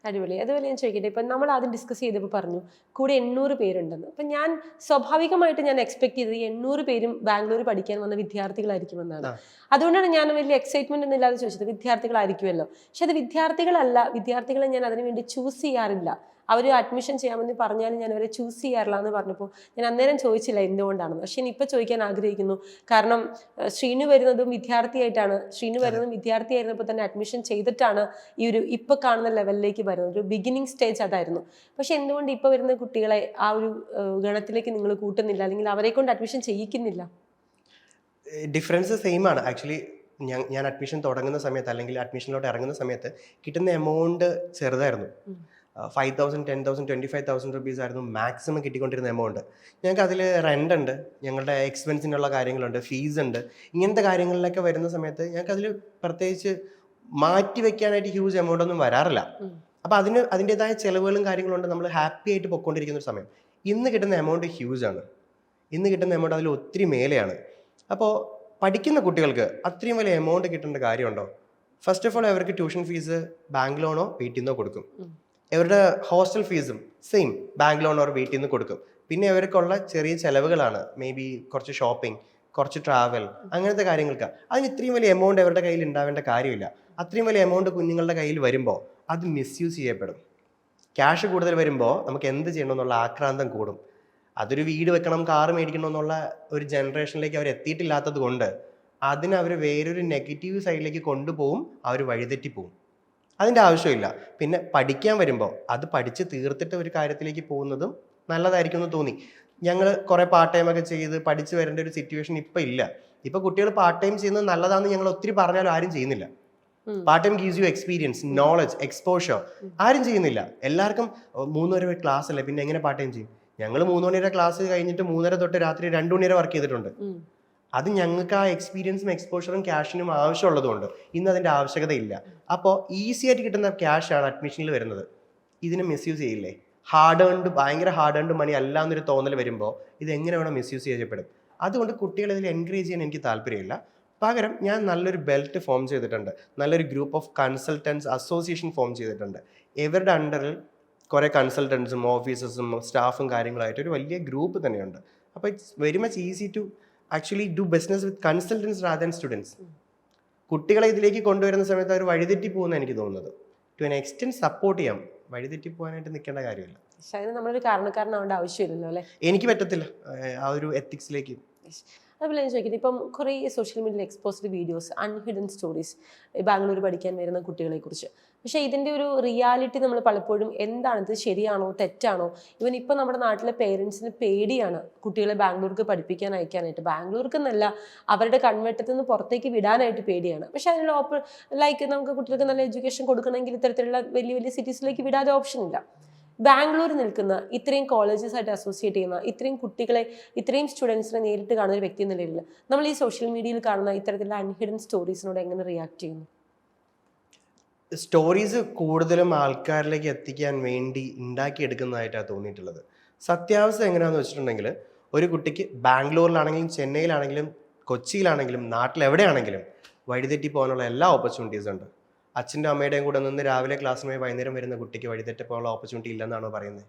A: അടിപൊളി. അതുപോലെ ഞാൻ ചോദിക്കട്ടെ, ഇപ്പം നമ്മൾ ആദ്യം ഡിസ്കസ് ചെയ്തപ്പോൾ പറഞ്ഞു കൂടെ 800 പേരുണ്ടെന്ന്. അപ്പം ഞാൻ സ്വാഭാവികമായിട്ട് ഞാൻ എക്സ്പെക്ട് ചെയ്തത് 800 പേരും ബാംഗ്ലൂർ പഠിക്കാൻ വന്ന വിദ്യാർത്ഥികളായിരിക്കുമെന്നാണ്. അതുകൊണ്ടാണ് ഞാൻ വലിയ എക്സൈറ്റ്മെന്റ് ഒന്നും ഇല്ലാതെ ചോദിച്ചത്, വിദ്യാർത്ഥികളായിരിക്കുമല്ലോ. പക്ഷെ അത് വിദ്യാർത്ഥികളല്ല, വിദ്യാർത്ഥികളെ ഞാൻ അതിനു വേണ്ടി ചൂസ് ചെയ്യാറില്ല. അവർ അഡ്മിഷൻ ചെയ്യാമെന്ന് പറഞ്ഞാലും ഞാൻ അവരെ ചൂസ് ചെയ്യാറില്ല എന്ന് പറഞ്ഞപ്പോൾ ഞാൻ അന്നേരം ചോദിച്ചില്ല എന്തുകൊണ്ടാണെന്ന്. പക്ഷെ ഇനി ഇപ്പോൾ ചോദിക്കാൻ ആഗ്രഹിക്കുന്നു. കാരണം ശ്രീനു വരുന്നതും വിദ്യാർത്ഥിയായിട്ടാണ്. ശ്രീനു വരുന്നതും വിദ്യാർത്ഥിയായിരുന്നപ്പോൾ തന്നെ അഡ്മിഷൻ ചെയ്തിട്ടാണ് ഈ ഒരു ഇപ്പോൾ കാണുന്ന ലെവലിലേക്ക് വരുന്നത്. ഒരു ബിഗിനിങ് സ്റ്റേജ് അതായിരുന്നു. പക്ഷെ എന്തുകൊണ്ട് ഇപ്പോൾ വരുന്ന കുട്ടികളെ ആ ഒരു ഗണത്തിലേക്ക് നിങ്ങൾ കൂട്ടുന്നില്ല, അല്ലെങ്കിൽ അവരെ കൊണ്ട് അഡ്മിഷൻ ചെയ്യിക്കുന്നില്ല?
B: ഡിഫറൻസ് സെയിം ആണ് ആക്ച്വലി. ഞാൻ അഡ്മിഷൻ തുടങ്ങുന്ന സമയത്ത് അല്ലെങ്കിൽ അഡ്മിഷനിലോട്ട് ഇറങ്ങുന്ന സമയത്ത് കിട്ടുന്ന എമൗണ്ട് ചെറുതായിരുന്നു. 5,000, 10,000, 25,000 റുപ്പീസ് ആയിരുന്നു മാക്സിമം കിട്ടിക്കൊണ്ടിരുന്ന എമൗണ്ട്. ഞങ്ങൾക്ക് അതിൽ റെൻ്റ് ഉണ്ട്, ഞങ്ങളുടെ എക്സ്പെൻസിനുള്ള കാര്യങ്ങളുണ്ട്, ഫീസ് ഉണ്ട്. ഇങ്ങനത്തെ കാര്യങ്ങളിലൊക്കെ വരുന്ന സമയത്ത് ഞങ്ങൾക്ക് അതിൽ പ്രത്യേകിച്ച് മാറ്റി വെക്കാനായിട്ട് ഹ്യൂജ് എമൗണ്ട് ഒന്നും വരാറില്ല. അപ്പോൾ അതിൻ്റെതായ ചിലവുകളും കാര്യങ്ങളുണ്ട്. നമ്മൾ ഹാപ്പി ആയിട്ട് പൊയ്ക്കൊണ്ടിരിക്കുന്ന ഒരു സമയം. ഇന്ന് കിട്ടുന്ന എമൗണ്ട് ഹ്യൂജ് ആണ്. ഇന്ന് കിട്ടുന്ന എമൗണ്ട് അതിൽ ഒത്തിരി മേലെയാണ്. അപ്പോൾ പഠിക്കുന്ന കുട്ടികൾക്ക് അത്രയും വലിയ എമൗണ്ട് കിട്ടേണ്ട കാര്യമുണ്ടോ? ഫസ്റ്റ് ഓഫ് ഓൾ അവർക്ക് ട്യൂഷൻ ഫീസ് ബാങ്ക് ലോണോ വീട്ടിൽ നിന്നോ കൊടുക്കും. അവരുടെ ഹോസ്റ്റൽ ഫീസും സെയിം ബാങ്ക് ലോൺ ഓർ വീട്ടിൽ നിന്ന് കൊടുക്കും. പിന്നെ അവർക്കുള്ള ചെറിയ ചിലവുകളാണ്, മേ ബി കുറച്ച് ഷോപ്പിംഗ്, കുറച്ച് ട്രാവൽ, അങ്ങനത്തെ കാര്യങ്ങൾക്ക്. അതിന് ഇത്രയും വലിയ എമൗണ്ട് അവരുടെ കയ്യിൽ ഉണ്ടാവേണ്ട കാര്യമില്ല. അത്രയും വലിയ എമൗണ്ട് കുഞ്ഞുങ്ങളുടെ കയ്യിൽ വരുമ്പോൾ അത് മിസ്യൂസ് ചെയ്യപ്പെടും. ക്യാഷ് കൂടുതൽ വരുമ്പോൾ നമുക്ക് എന്ത് ചെയ്യണമെന്നുള്ള ആക്രാന്തം കൂടും. അതൊരു വീട് വെക്കണം, കാറ് മേടിക്കണം എന്നുള്ള ഒരു ജനറേഷനിലേക്ക് അവർ എത്തിയിട്ടില്ലാത്തത് കൊണ്ട് അതിനവർ വേറൊരു നെഗറ്റീവ് സൈഡിലേക്ക് കൊണ്ടുപോകും. അവർ വഴിതെറ്റിപ്പോവും. അതിൻ്റെ ആവശ്യമില്ല. പിന്നെ പഠിക്കാൻ വരുമ്പോൾ അത് പഠിച്ച് തീർത്തിട്ട് ഒരു കാര്യത്തിലേക്ക് പോകുന്നതും നല്ലതായിരിക്കും എന്ന് തോന്നി. ഞങ്ങൾ കുറേ പാർട്ട് ടൈം ഒക്കെ ചെയ്ത് പഠിച്ച് വരേണ്ട ഒരു സിറ്റുവേഷൻ ഇപ്പം ഇല്ല. ഇപ്പം കുട്ടികൾ പാർട്ട് ടൈം ചെയ്യുന്നത് നല്ലതാണെന്ന് ഞങ്ങൾ ഒത്തിരി പറഞ്ഞാലും ആരും ചെയ്യുന്നില്ല. Part time gives you experience, knowledge, exposure. ആരും ചെയ്യുന്നില്ല. എല്ലാവർക്കും 3 വരെ ക്ലാസ് അല്ലേ, പിന്നെ എങ്ങനെ പാർട്ട് ടൈം ചെയ്യും? ഞങ്ങൾ 3 മണി വരെ ക്ലാസ് കഴിഞ്ഞിട്ട് 3:30 തൊട്ട് രാത്രി 2 മണി വരെ വർക്ക് ചെയ്തിട്ടുണ്ട്. അത് ഞങ്ങൾക്ക് ആ എക്സ്പീരിയൻസും എക്സ്പോഷറും ക്യാഷിനും ആവശ്യമുള്ളതുകൊണ്ട് ഇന്ന് അതിൻ്റെ ആവശ്യകതയില്ല. അപ്പോൾ ഈസി ആയിട്ട് കിട്ടുന്ന ക്യാഷാണ് അഡ്മിഷനിൽ വരുന്നത്. ഇതിനെ മിസ്യൂസ് ചെയ്യില്ലേ? ഭയങ്കര ഹാർഡ് ഏൺഡ് മണി അല്ല എന്നൊരു തോന്നൽ വരുമ്പോൾ ഇത് എങ്ങനെ വേണം മിസ്യൂസ് ചെയ്യപ്പെടും. അതുകൊണ്ട് കുട്ടികളെ ഇതിൽ എൻകറേജ് ചെയ്യാൻ എനിക്ക് താല്പര്യമില്ല. പകരം ഞാൻ നല്ലൊരു ബെൽറ്റ് ഫോം ചെയ്തിട്ടുണ്ട്, നല്ലൊരു group of consultants association form ചെയ്തിട്ടുണ്ട്. ഇവരുടെ അണ്ടറിൽ കുറേ കൺസൾട്ടൻസും ഓഫീസേഴ്സും സ്റ്റാഫും കാര്യങ്ങളായിട്ട് ഒരു വലിയ ഗ്രൂപ്പ് തന്നെയുണ്ട്. അപ്പോൾ it's very much easy to actually do business with consultants rather than students. കുട്ടികളെ ഇതിലേക്ക് കൊണ്ടുവരുന്ന സമയത്ത് അവർ വഴിതെറ്റി പോകുന്ന എനിക്ക് തോന്നുന്നത്. ടു എൻ എക്സ്റ്റെൻറ്റ് സപ്പോർട്ട് ചെയ്യാം, വഴിതെറ്റി പോകാനായിട്ട് നിൽക്കേണ്ട കാര്യമില്ല.
A: നമ്മളൊരു കാരണക്കാരനാവേണ്ട ആവശ്യമില്ലല്ലോ അല്ലേ?
B: എനിക്ക് പറ്റത്തില്ല ആ ഒരു എത്തിക്സിലേക്ക്.
A: അതുപോലെ ഞാൻ ചോദിക്കുന്നത്, ഇപ്പം കുറേ സോഷ്യൽ മീഡിയയിൽ എക്സ്പോസ്ഡ് വീഡിയോസ്, അൺഹിഡൻ സ്റ്റോറീസ് ബാംഗ്ലൂർ പഠിക്കാൻ വരുന്ന കുട്ടികളെക്കുറിച്ച്. പക്ഷേ ഇതിൻ്റെ ഒരു റിയാലിറ്റി നമ്മൾ പലപ്പോഴും എന്താണ്, ഇത് ശരിയാണോ തെറ്റാണോ? ഇവൻ ഇപ്പം നമ്മുടെ നാട്ടിലെ പേരൻസിന് പേടിയാണ് കുട്ടികളെ ബാംഗ്ലൂർക്ക് പഠിപ്പിക്കാൻ അയക്കാനായിട്ട്. ബാംഗ്ലൂർക്ക് എന്നല്ല, അവരുടെ കൺവെട്ടത്തിൽ നിന്ന് പുറത്തേക്ക് വിടാനായിട്ട് പേടിയാണ്. പക്ഷേ അതിനുള്ള ലൈക്ക് നമുക്ക് കുട്ടികൾക്ക് നല്ല എഡ്യൂക്കേഷൻ കൊടുക്കണമെങ്കിൽ ഇത്തരത്തിലുള്ള വലിയ വലിയ സിറ്റീസിലേക്ക് വിടാതെ ഓപ്ഷൻ ഇല്ല. ബാംഗ്ലൂർ നിൽക്കുന്ന ഇത്രയും കോളേജസ് ആയിട്ട് അസോസിയേറ്റ് ചെയ്യുന്ന ഇത്രയും കുട്ടികളെ, ഇത്രയും സ്റ്റുഡൻസിനെ നേരിട്ട് കാണുന്ന ഒരു വ്യക്തി എന്ന നിലയിൽ നമ്മൾ ഈ സോഷ്യൽ മീഡിയയിൽ കാണുന്ന ഇത്തരത്തിലുള്ള അൺഹിഡൻ സ്റ്റോറീസിനോട് എങ്ങനെ റിയാക്ട് ചെയ്യുന്നു?
B: സ്റ്റോറീസ് കൂടുതലും ആൾക്കാരിലേക്ക് എത്തിക്കാൻ വേണ്ടി ഉണ്ടാക്കിയെടുക്കുന്നതായിട്ടാണ് തോന്നിയിട്ടുള്ളത്. സത്യാവസ്ഥ എങ്ങനെയാണെന്ന് വെച്ചിട്ടുണ്ടെങ്കിൽ, ഒരു കുട്ടിക്ക് ബാംഗ്ലൂരിലാണെങ്കിലും ചെന്നൈയിലാണെങ്കിലും കൊച്ചിയിലാണെങ്കിലും നാട്ടിലെവിടെയാണെങ്കിലും വഴിതെറ്റി പോകാനുള്ള എല്ലാ ഓപ്പർച്യൂണിറ്റീസും ഉണ്ട്. അച്ഛൻ്റെ അമ്മയുടെയും കൂടെ നിന്ന് രാവിലെ ക്ലാസ്സിന് പോയി വൈകുന്നേരം വരുന്ന കുട്ടിക്ക് വഴിതെറ്റി പോകാനുള്ള ഓപ്പർച്യൂണിറ്റി ഇല്ലെന്നാണോ പറയുന്നത്?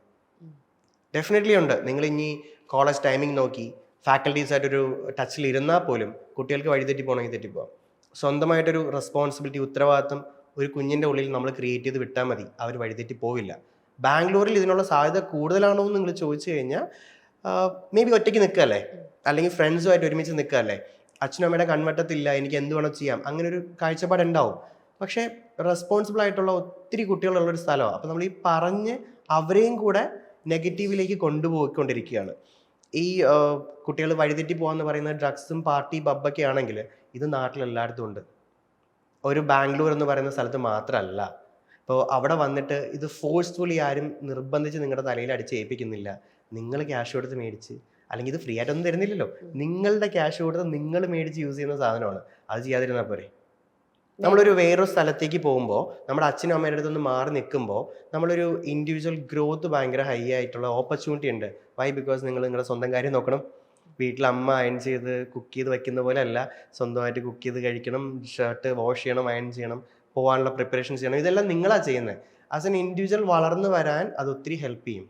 B: ഡെഫിനറ്റ്ലി ഉണ്ട്. നിങ്ങൾ ഇനി കോളേജ് ടൈമിംഗ് നോക്കി ഫാക്കൽറ്റീസായിട്ടൊരു ടച്ചിൽ ഇരുന്നാൽ പോലും കുട്ടികൾക്ക് വഴിതെറ്റി പോകണമെങ്കിൽ തെറ്റിപ്പോകാം. സ്വന്തമായിട്ടൊരു റെസ്പോൺസിബിലിറ്റി, ഉത്തരവാദിത്തം ഒരു കുഞ്ഞിൻ്റെ ഉള്ളിൽ നമ്മൾ ക്രിയേറ്റ് ചെയ്ത് വിട്ടാൽ മതി, അവർ വഴിതെറ്റി പോവില്ല. ബാംഗ്ലൂരിൽ ഇതിനുള്ള സാധ്യത കൂടുതലാണോ എന്ന് നിങ്ങൾ ചോദിച്ചു കഴിഞ്ഞാൽ മേ ബി ഒറ്റയ്ക്ക് നിൽക്കുകയല്ലേ, അല്ലെങ്കിൽ ഫ്രണ്ട്സുമായിട്ട് ഒരുമിച്ച് നിൽക്കുകയല്ലേ, അച്ഛനും അമ്മയുടെ കൺവട്ടത്തില്ല, എനിക്ക് എന്ത് വേണം ചെയ്യാം, അങ്ങനെ ഒരു കാഴ്ചപ്പാട് ഉണ്ടാവും. പക്ഷേ റെസ്പോൺസിബിൾ ആയിട്ടുള്ള ഒത്തിരി കുട്ടികളുള്ളൊരു സ്ഥലമാണ്. അപ്പോൾ നമ്മൾ ഈ പറഞ്ഞ് അവരെയും കൂടെ നെഗറ്റീവിലേക്ക് കൊണ്ടുപോയിക്കൊണ്ടിരിക്കുകയാണ്. ഈ കുട്ടികൾ വഴിതെറ്റി പോകാമെന്ന് പറയുന്ന ഡ്രഗ്സും പാർട്ടി പബ്ബൊക്കെ ആണെങ്കിൽ ഇത് നാട്ടിലെല്ലായിടത്തും ഉണ്ട്. ഒരു ബാംഗ്ലൂർ എന്ന് പറയുന്ന സ്ഥലത്ത് മാത്രമല്ല. ഇപ്പോൾ അവിടെ വന്നിട്ട് ഇത് ഫോഴ്സ്ഫുള്ളി ആരും നിർബന്ധിച്ച് നിങ്ങളുടെ തലയിൽ അടിച്ച് ഏൽപ്പിക്കുന്നില്ല. നിങ്ങൾ ക്യാഷ് കൊടുത്ത് മേടിച്ച്, അല്ലെങ്കിൽ ഇത് ഫ്രീ ആയിട്ടൊന്നും തരുന്നില്ലല്ലോ, നിങ്ങളുടെ ക്യാഷ് കൊടുത്ത് നിങ്ങൾ മേടിച്ച് യൂസ് ചെയ്യുന്ന സാധനമാണ്. അത് ചെയ്യാതിരുന്നാൽ പോരെ. നമ്മളൊരു വേറൊരു സ്ഥലത്തേക്ക് പോകുമ്പോൾ, നമ്മുടെ അച്ഛനും അമ്മയുടെ അടുത്തൊന്ന് മാറി നിൽക്കുമ്പോൾ നമ്മളൊരു ഇൻഡിവിജ്വൽ ഗ്രോത്ത് ഭയങ്കര ഹൈ ആയിട്ടുള്ള ഓപ്പർച്യൂണിറ്റി ഉണ്ട്. വൈ? ബിക്കോസ് നിങ്ങൾ നിങ്ങളുടെ സ്വന്തം കാര്യം നോക്കണം. വീട്ടിൽ അമ്മ അയൺ ചെയ്ത് കുക്ക് ചെയ്ത് വയ്ക്കുന്ന പോലെ അല്ല, സ്വന്തമായിട്ട് കുക്ക് ചെയ്ത് കഴിക്കണം, ഷർട്ട് വാഷ് ചെയ്യണം, അയൺ ചെയ്യണം, പോകാനുള്ള പ്രിപ്പറേഷൻസ് ചെയ്യണം. ഇതെല്ലാം നിങ്ങളാണ് ചെയ്യുന്നത്. ആസ് എൻ ഇൻഡിവിജ്വൽ വളർന്നു വരാൻ അത് ഒത്തിരി ഹെൽപ്പ് ചെയ്യും.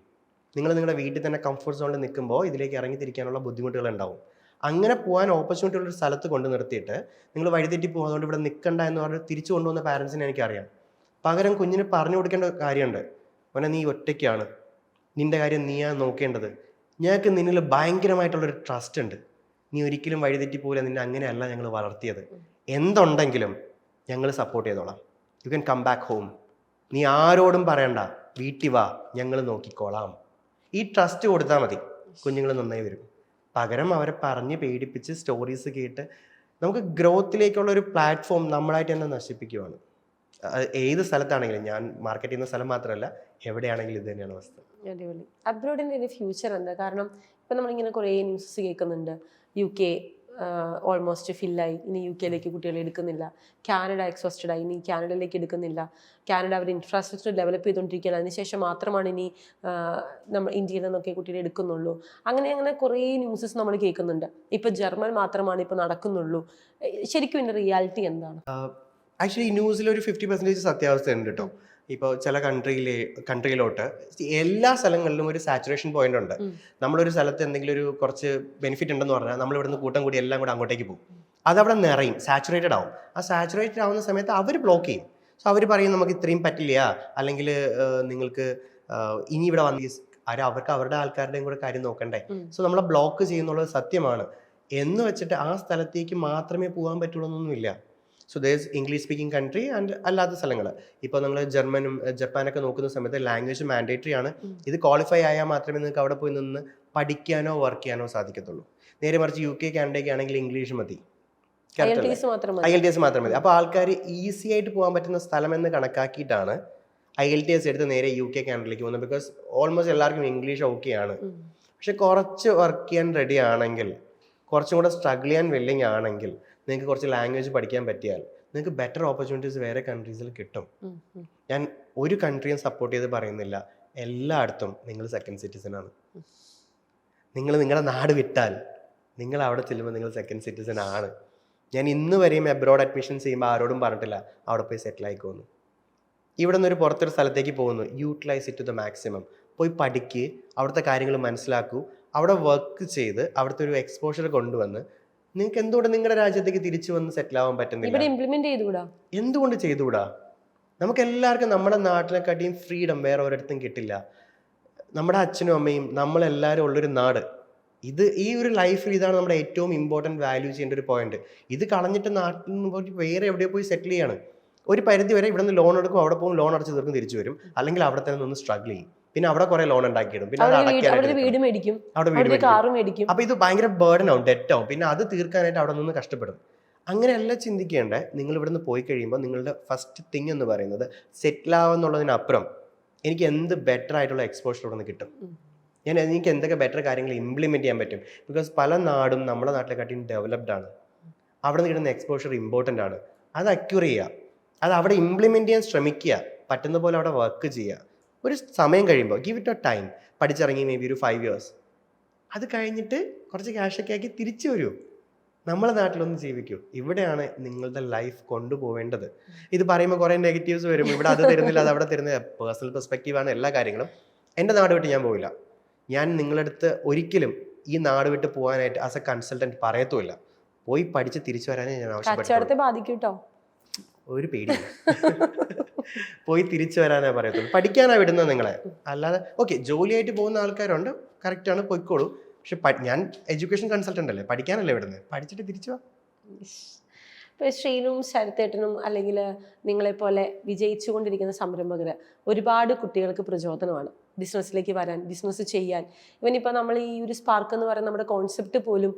B: നിങ്ങൾ നിങ്ങളുടെ വീട്ടിൽ തന്നെ കംഫർട്ട് സോണിൽ നിൽക്കുമ്പോൾ ഇതിലേക്ക് ഇറങ്ങിത്തിരിക്കാനുള്ള ബുദ്ധിമുട്ടുകൾ ഉണ്ടാവും. അങ്ങനെ പോകാൻ ഓപ്പർച്യൂണിറ്റി ഉള്ളൊരു സ്ഥലത്ത് കൊണ്ട് നിർത്തിയിട്ട് നിങ്ങൾ വഴിതെറ്റി പോകും, അതുകൊണ്ട് ഇവിടെ നിൽക്കണ്ട എന്ന് പറഞ്ഞ് തിരിച്ചു കൊണ്ടുവന്ന പാരൻസിനെ എനിക്കറിയാം. പകരം കുഞ്ഞിന് പറഞ്ഞു കൊടുക്കേണ്ട കാര്യമുണ്ട്. മോനെ, നീ ഒറ്റയ്ക്കാണ്, നിൻ്റെ കാര്യം നീയാണ് നോക്കേണ്ടത്, ഞങ്ങൾക്ക് നിന്നിൽ ഭയങ്കരമായിട്ടുള്ളൊരു ട്രസ്റ്റ് ഉണ്ട്, നീ ഒരിക്കലും വഴിതെറ്റി പോകില്ല, നിന്നെ അങ്ങനെയല്ല ഞങ്ങൾ വളർത്തിയത്, എന്തുണ്ടെങ്കിലും ഞങ്ങൾ സപ്പോർട്ട് ചെയ്തോളാം, you can come back home, നീ ആരോടും പറയണ്ട, വീട്ടിൽ വാ, ഞങ്ങൾ നോക്കിക്കോളാം. ഈ ട്രസ്റ്റ് കൊടുത്താൽ മതി, കുഞ്ഞുങ്ങൾ നന്നായി വരും. പകരം അവരെ പറഞ്ഞ് പേടിപ്പിച്ച് സ്റ്റോറീസ് കേട്ട് നമുക്ക് ഗ്രോത്തിലേക്കുള്ള ഒരു പ്ലാറ്റ്ഫോം നമ്മളായിട്ട് തന്നെ നശിപ്പിക്കുകയാണ്. ഏത് സ്ഥലത്താണെങ്കിലും, ഞാൻ മാർക്കറ്റ് ചെയ്യുന്ന സ്ഥലം മാത്രമല്ല, എവിടെയാണെങ്കിലും ഇത് തന്നെയാണ് അവസ്ഥ.
A: അടിപൊളി. അബ്രോഡിൻ്റെ ഒരു ഫ്യൂച്ചർ എന്താ? കാരണം ഇപ്പം നമ്മളിങ്ങനെ കുറേ ന്യൂസസ് കേൾക്കുന്നുണ്ട്, UK ഓൾമോസ്റ്റ് ഫില്ലായി, ഇനി UK കുട്ടികളെ എടുക്കുന്നില്ല, കാനഡ എക്സോസ്റ്റഡ് ആയി, ഇനി കാനഡയിലേക്ക് എടുക്കുന്നില്ല, കാനഡ അവർ ഇൻഫ്രാസ്ട്രക്ചർ ഡെവലപ്പ് ചെയ്തുകൊണ്ടിരിക്കുകയാണ്, അതിനുശേഷം മാത്രമാണ് ഇനി നമ്മൾ ഇന്ത്യയിൽ നിന്നൊക്കെ കുട്ടികളെ എടുക്കുന്നുള്ളൂ. അങ്ങനെ കുറേ ന്യൂസസ് നമ്മൾ കേൾക്കുന്നുണ്ട്. ഇപ്പം ജർമ്മൻ മാത്രമാണ് ഇപ്പോൾ നടക്കുന്നുള്ളൂ. ശരിക്കും ഇതിൻ്റെ റിയാലിറ്റി എന്താണ്?
B: ആക്ച്വലി ഈ ന്യൂസിൽ ഒരു 50% സത്യാവസ്ഥ ഉണ്ട് കേട്ടോ. ഇപ്പോൾ ചില കൺട്രിയിലോട്ട് എല്ലാ സ്ഥലങ്ങളിലും ഒരു സാച്ചുറേഷൻ പോയിന്റ് ഉണ്ട്. നമ്മളൊരു സ്ഥലത്ത് എന്തെങ്കിലും ഒരു കുറച്ച് ബെനിഫിറ്റ് ഉണ്ടെന്ന് പറഞ്ഞാൽ നമ്മൾ ഇവിടുന്ന് കൂട്ടം കൂടി എല്ലാം കൂടെ അങ്ങോട്ടേക്ക് പോകും. അതവിടെ നിറയും, സാച്ചുറേറ്റഡ് ആവും. ആ സാച്ചുറേറ്റഡ് ആവുന്ന സമയത്ത് അവർ ബ്ലോക്ക് ചെയ്യും. സോ അവർ പറയും നമുക്ക് ഇത്രയും പറ്റില്ല, അല്ലെങ്കിൽ നിങ്ങൾക്ക് ഇനി ഇവിടെ വന്ന് അവർക്ക് അവരുടെ ആൾക്കാരുടെയും കൂടെ കാര്യം നോക്കണ്ടേ. സോ നമ്മളെ ബ്ലോക്ക് ചെയ്യുന്നുള്ളത് സത്യമാണ്. എന്ന് വെച്ചിട്ട് ആ സ്ഥലത്തേക്ക് മാത്രമേ പോകാൻ പറ്റുള്ളൂ എന്നൊന്നുമില്ല. So there's English speaking country and അല്ലാത്ത സ്ഥലങ്ങൾ. ഇപ്പോൾ നിങ്ങൾ ജർമ്മനും ജപ്പാനൊക്കെ നോക്കുന്ന സമയത്ത് ലാംഗ്വേജ് മാൻഡേറ്ററി ആണ്. ഇത് ക്വാളിഫൈ ആയാൽ മാത്രമേ നിങ്ങൾക്ക് അവിടെ പോയി നിന്ന് പഠിക്കാനോ വർക്ക് ചെയ്യാനോ സാധിക്കത്തുള്ളൂ. നേരെ മറിച്ച് UK കാനഡയ്ക്ക് ആണെങ്കിൽ ഇംഗ്ലീഷ് മതി, IELTS മാത്രം മതി. അപ്പോൾ ആൾക്കാർ ഈസി ആയിട്ട് പോകാൻ പറ്റുന്ന സ്ഥലം എന്ന് കണക്കാക്കിയിട്ടാണ് IELTS എടുത്ത് നേരെ UK കാനഡയിലേക്ക് പോകുന്നത്. ബിക്കോസ് ഓൾമോസ്റ്റ് എല്ലാവർക്കും ഇംഗ്ലീഷ് ഓക്കെ ആണ്. പക്ഷെ കുറച്ച് വർക്ക് ചെയ്യാൻ റെഡി ആണെങ്കിൽ, കുറച്ചും കൂടെ സ്ട്രഗിൾ ചെയ്യാൻ വില്ലിങ് ആണെങ്കിൽ, നിങ്ങൾക്ക് കുറച്ച് ലാംഗ്വേജ് പഠിക്കാൻ പറ്റിയാൽ നിങ്ങൾക്ക് ബെറ്റർ ഓപ്പർച്യൂണിറ്റീസ് വേറെ കൺട്രീസിൽ കിട്ടും. ഞാൻ ഒരു കൺട്രിയും സപ്പോർട്ട് ചെയ്ത് പറയുന്നില്ല, എല്ലായിടത്തും നിങ്ങൾ സെക്കൻഡ് സിറ്റിസൺ ആണ്. നിങ്ങൾ നിങ്ങളുടെ നാട് വിട്ടാൽ നിങ്ങൾ അവിടെ ചെല്ലുമ്പോൾ നിങ്ങൾ സെക്കൻഡ് സിറ്റിസൺ ആണ്. ഞാൻ ഇന്ന് വരെയും എബ്രോഡ് അഡ്മിഷൻസ് ചെയ്യുമ്പോൾ ആരോടും പറഞ്ഞിട്ടില്ല അവിടെ പോയി സെറ്റിൽ ആയിക്കോന്ന്. ഇവിടെ നിന്നൊരു പുറത്തൊരു സ്ഥലത്തേക്ക് പോകുന്നു, utilise it to the maximum. പോയി പഠിക്ക്, അവിടുത്തെ കാര്യങ്ങൾ മനസ്സിലാക്കൂ, അവിടെ വർക്ക് ചെയ്ത് അവിടുത്തെ ഒരു എക്സ്പോഷർ കൊണ്ടുവന്ന് നിങ്ങൾക്ക് എന്തുകൊണ്ട് നിങ്ങളുടെ രാജ്യത്തേക്ക് തിരിച്ചു വന്ന് സെറ്റിൽ ആവാൻ പറ്റുന്നില്ല? എന്തുകൊണ്ട് ചെയ്തുകൂടാ? നമുക്ക് എല്ലാവർക്കും നമ്മുടെ നാട്ടിനെക്കാട്ടിയും ഫ്രീഡം വേറെ ഒരിടത്തും കിട്ടില്ല. നമ്മുടെ അച്ഛനും അമ്മയും നമ്മളെല്ലാവരും ഉള്ളൊരു നാട് ഇത്. ഈ ഒരു ലൈഫിൽ ഇതാണ് നമ്മുടെ ഏറ്റവും ഇമ്പോർട്ടൻറ്റ് വാല്യൂ ചെയ്യേണ്ട ഒരു പോയിന്റ്. ഇത് കളഞ്ഞിട്ട് നാട്ടിൽ നിന്ന് പോയി വേറെ എവിടെയോ പോയി സെറ്റിൽ ചെയ്യാണ്. ഒരു പരിധി വരെ ഇവിടെ നിന്ന് ലോൺ എടുക്കും, അവിടെ പോകും, ലോൺ അടച്ച് തീർക്കും, തിരിച്ചു വരും. അല്ലെങ്കിൽ അവിടെ തന്നെ നിന്ന് സ്ട്രഗിൾ ചെയ്യും. പിന്നെ അവിടെ കുറെ ലോൺ ഉണ്ടാക്കിയിടും, പിന്നെ അപ്പൊ ഇത് ഭയങ്കര ബേർഡൻ ആവും, ഡെറ്റ് ആവും. പിന്നെ അത് തീർക്കാനായിട്ട് അവിടെ നിന്ന് കഷ്ടപ്പെടും. അങ്ങനെയല്ല ചിന്തിക്കേണ്ടേ. നിങ്ങൾ ഇവിടുന്ന് പോയി കഴിയുമ്പോൾ നിങ്ങളുടെ ഫസ്റ്റ് തിങ് എന്ന് പറയുന്നത് സെറ്റിൽ ആവുന്നുള്ളതിനപ്പുറം എനിക്ക് എന്ത് ബെറ്റർ ആയിട്ടുള്ള എക്സ്പോഷർ ഇവിടെ നിന്ന് കിട്ടും, എനിക്ക് എന്തൊക്കെ ബെറ്റർ കാര്യങ്ങൾ ഇംപ്ലിമെൻറ്റ് ചെയ്യാൻ പറ്റും. ബിക്കോസ് പല നാടും നമ്മുടെ നാട്ടിലെക്കാട്ടിയും ഡെവലപ്ഡ് ആണ്. അവിടെ നിന്ന് കിട്ടുന്ന എക്സ്പോഷർ ഇമ്പോർട്ടൻ്റ് ആണ്. അത് അക്യൂർ ചെയ്യുക, അത് അവിടെ ഇംപ്ലിമെൻറ്റ് ചെയ്യാൻ ശ്രമിക്കുക, പറ്റുന്ന പോലെ അവിടെ വർക്ക് ചെയ്യുക. ഒരു സമയം കഴിയുമ്പോൾ ഗിവ് ഇറ്റ് എ ടൈം, പഠിച്ചിറങ്ങി മേ ബി ഒരു 5 years, അത് കഴിഞ്ഞിട്ട് കുറച്ച് ക്യാഷൊക്കെ ആക്കി തിരിച്ചു വരൂ, നമ്മളെ നാട്ടിലൊന്ന് ജീവിക്കൂ. ഇവിടെയാണ് നിങ്ങളുടെ ലൈഫ് കൊണ്ടുപോവേണ്ടത്. ഇത് പറയുമ്പോൾ കുറേ നെഗറ്റീവ്സ് വരും, ഇവിടെ അത് തരുന്നില്ല, അത് അവിടെ തരുന്നില്ല. പേഴ്സണൽ പെർസ്പെക്റ്റീവാണ് എല്ലാ കാര്യങ്ങളും. എൻ്റെ നാട് വിട്ട് ഞാൻ പോവില്ല. ഞാൻ നിങ്ങളടുത്ത് ഒരിക്കലും ഈ നാട് വിട്ട് പോകാനായിട്ട് ആസ് എ കൺസൾട്ടൻറ്റ് പറയത്തുമില്ല. പോയി പഠിച്ച് തിരിച്ചു വരാനേ ഞാൻ ആവശ്യപ്പെട്ടു.
A: ബാധിക്കൂട്ടോ,
B: ഒരു പേടി പോയി തിരിച്ചു വരാനേ പറയത്തുള്ളൂ. പഠിക്കാനാണ് വിടുന്നത് നിങ്ങളെ, അല്ലാതെ ഓക്കെ ജോലിയായിട്ട് പോകുന്ന ആൾക്കാരുണ്ട്, കറക്റ്റാണ്, പോയിക്കോളൂ. പക്ഷെ ഞാൻ എഡ്യൂക്കേഷൻ കൺസൾട്ടൻ്റ് അല്ലേ, പഠിക്കാനല്ലേ വിടുന്നത്, പഠിച്ചിട്ട് തിരിച്ചു വാ.
A: ഇപ്പോൾ ശ്രീനും ശരത്തേട്ടനും അല്ലെങ്കിൽ നിങ്ങളെപ്പോലെ വിജയിച്ചുകൊണ്ടിരിക്കുന്ന സംരംഭകർ ഒരുപാട് കുട്ടികൾക്ക് പ്രചോദനമാണ് ബിസിനസ്സിലേക്ക് വരാൻ, ബിസിനസ് ചെയ്യാൻ. ഇവനിപ്പോൾ നമ്മൾ ഈ ഒരു സ്പാർക്ക് എന്ന് പറയുന്ന നമ്മുടെ കോൺസെപ്റ്റ് പോലും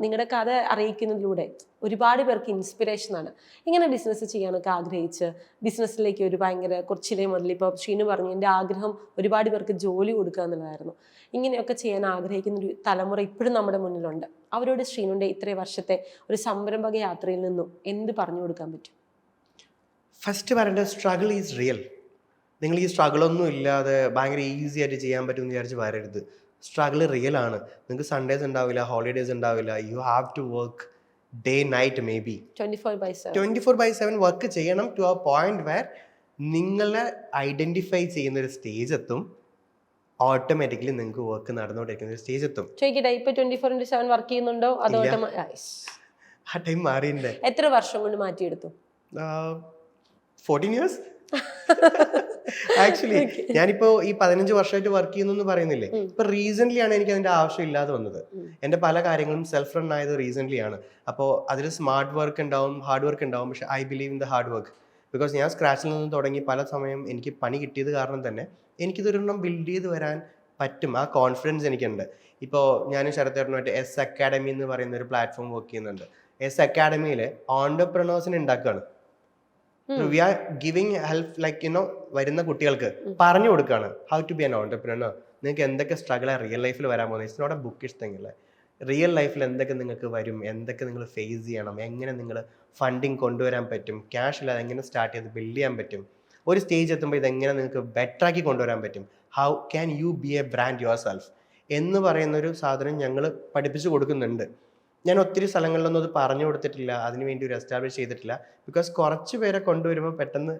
A: നിങ്ങളുടെ കഥ അറിയിക്കുന്നതിലൂടെ ഒരുപാട് പേർക്ക് ഇൻസ്പിറേഷനാണ്. ഇങ്ങനെ ബിസിനസ് ചെയ്യാനൊക്കെ ആഗ്രഹിച്ച് ബിസിനസ്സിലേക്ക് ഒരു ഭയങ്കര കുറച്ചിലേ മുതൽ, ഇപ്പോൾ ശ്രീനു പറഞ്ഞു എൻ്റെ ആഗ്രഹം ഒരുപാട് പേർക്ക് ജോലി കൊടുക്കുക എന്നുള്ളതായിരുന്നു. ഇങ്ങനെയൊക്കെ ചെയ്യാൻ ആഗ്രഹിക്കുന്ന ഒരു തലമുറ ഇപ്പോഴും നമ്മുടെ മുന്നിലുണ്ട്. അവരോട് ശ്രീനുവിൻ്റെ ഇത്രയും വർഷത്തെ ഒരു സംരംഭക യാത്രയിൽ നിന്നും എന്ത് പറഞ്ഞു കൊടുക്കാൻ പറ്റും?
B: ഫസ്റ്റ് പറയേണ്ടത് സ്ട്രഗിൾ ഈസ് റിയൽ. നിങ്ങൾ ഈ സ്ട്രഗിളൊന്നും ഇല്ലാതെ ഭയങ്കര ഈസി ആയിട്ട് ചെയ്യാൻ പറ്റുമെന്ന് വിചാരിച്ച് വരരുത്. സ്ട്രഗിൾ റിയൽ ആണ്. നിങ്ങൾക്ക് സൺഡേസ് ഉണ്ടാവില്ല, ഹോളിഡേസ് ഉണ്ടാവില്ല. You have to work day night, maybe 24/7 work ചെയ്യണം. ടു എ പോയിന്റ് വേർ നിങ്ങളെ ഐഡന്റിഫൈ ചെയ്യുന്ന ഒരു സ്റ്റേജ് എത്തും. ഓട്ടോമാറ്റിക്കലി നിങ്ങൾക്ക് വർക്ക് നടന്നുകൊണ്ടിരിക്കുന്ന ഒരു സ്റ്റേജ് എത്തും.
A: ചോദിക്കട്ടെ, ഇപ്പൊ 24/7 വർക്ക് ചെയ്യുന്നുണ്ടോ? അതോ
B: ആ ടൈം മാറിയിട്ടുണ്ട്.
A: എത്ര വർഷം കൊണ്ട് മാറ്റിയെടുത്തു?
B: 14 years. ആക്ച്വലി ഞാനിപ്പോ ഈ 15 വർഷമായിട്ട് വർക്ക് ചെയ്യുന്നു പറയുന്നില്ലേ, ഇപ്പൊ റീസെന്റ് ആണ് എനിക്ക് അതിന്റെ ആവശ്യം ഇല്ലാതെ വന്നത്. എന്റെ പല കാര്യങ്ങളും സെൽഫ് റൺ ആയത് റീസെന്റ് ആണ്. അപ്പോൾ അതിൽ സ്മാർട്ട് വർക്ക് ഉണ്ടാവും, ഹാർഡ് വർക്ക് ഉണ്ടാവും. പക്ഷെ I believe in the hard work. Because ഞാൻ സ്ക്രാച്ചിൽ നിന്ന് തുടങ്ങി പല സമയം എനിക്ക് പണി കിട്ടിയത് കാരണം തന്നെ എനിക്കിതൊരെണ്ണം ബിൽഡ് ചെയ്ത് വരാൻ പറ്റും. ആ കോൺഫിഡൻസ് എനിക്കുണ്ട്. ഇപ്പോൾ ഞാനും ശരത്തേട്ടനുമായിട്ട് എസ് അക്കാഡമി എന്ന് പറയുന്ന ഒരു പ്ലാറ്റ്ഫോം വർക്ക് ചെയ്യുന്നുണ്ട്. എസ് അക്കാഡമിയിൽ ഓൺടർപ്രണേഴ്സിനെ ഉണ്ടാക്കുകയാണ്. We are giving help, like you know, വരുന്ന കുട്ടികൾക്ക് പറഞ്ഞു കൊടുക്കുകയാണ് how to be an entrepreneur. നിങ്ങൾക്ക് എന്തൊക്കെ സ്ട്രഗിളാണ് റിയൽ ലൈഫിൽ വരാൻ പോകുന്നത്. It's not a bookish thing അല്ലേ. റിയൽ ലൈഫിൽ എന്തൊക്കെ നിങ്ങൾക്ക് വരും, എന്തൊക്കെ നിങ്ങൾ ഫേസ് ചെയ്യണം, എങ്ങനെ നിങ്ങൾ ഫണ്ടിങ് കൊണ്ടുവരാൻ പറ്റും, ക്യാഷ് ഇല്ലാതെ എങ്ങനെ സ്റ്റാർട്ട് ചെയ്ത് ബിൽഡ് ചെയ്യാൻ പറ്റും, ഒരു സ്റ്റേജ് എത്തുമ്പോൾ ഇതെങ്ങനെ നിങ്ങൾക്ക് ബെറ്റർ ആക്കി കൊണ്ടുവരാൻ പറ്റും, how can you B A brand your self എന്ന് പറയുന്നൊരു സാധനം ഞങ്ങൾ പഠിപ്പിച്ചു കൊടുക്കുന്നുണ്ട്. ഞാൻ ഒത്തിരി സ്ഥലങ്ങളിലൊന്നും അത് പറഞ്ഞു കൊടുത്തിട്ടില്ല, അതിനുവേണ്ടി ഒരു എസ്റ്റാബ്ലിഷ് ചെയ്തിട്ടില്ല. ബിക്കോസ് കുറച്ച് പേരെ കൊണ്ടുവരുമ്പോൾ പെട്ടെന്ന്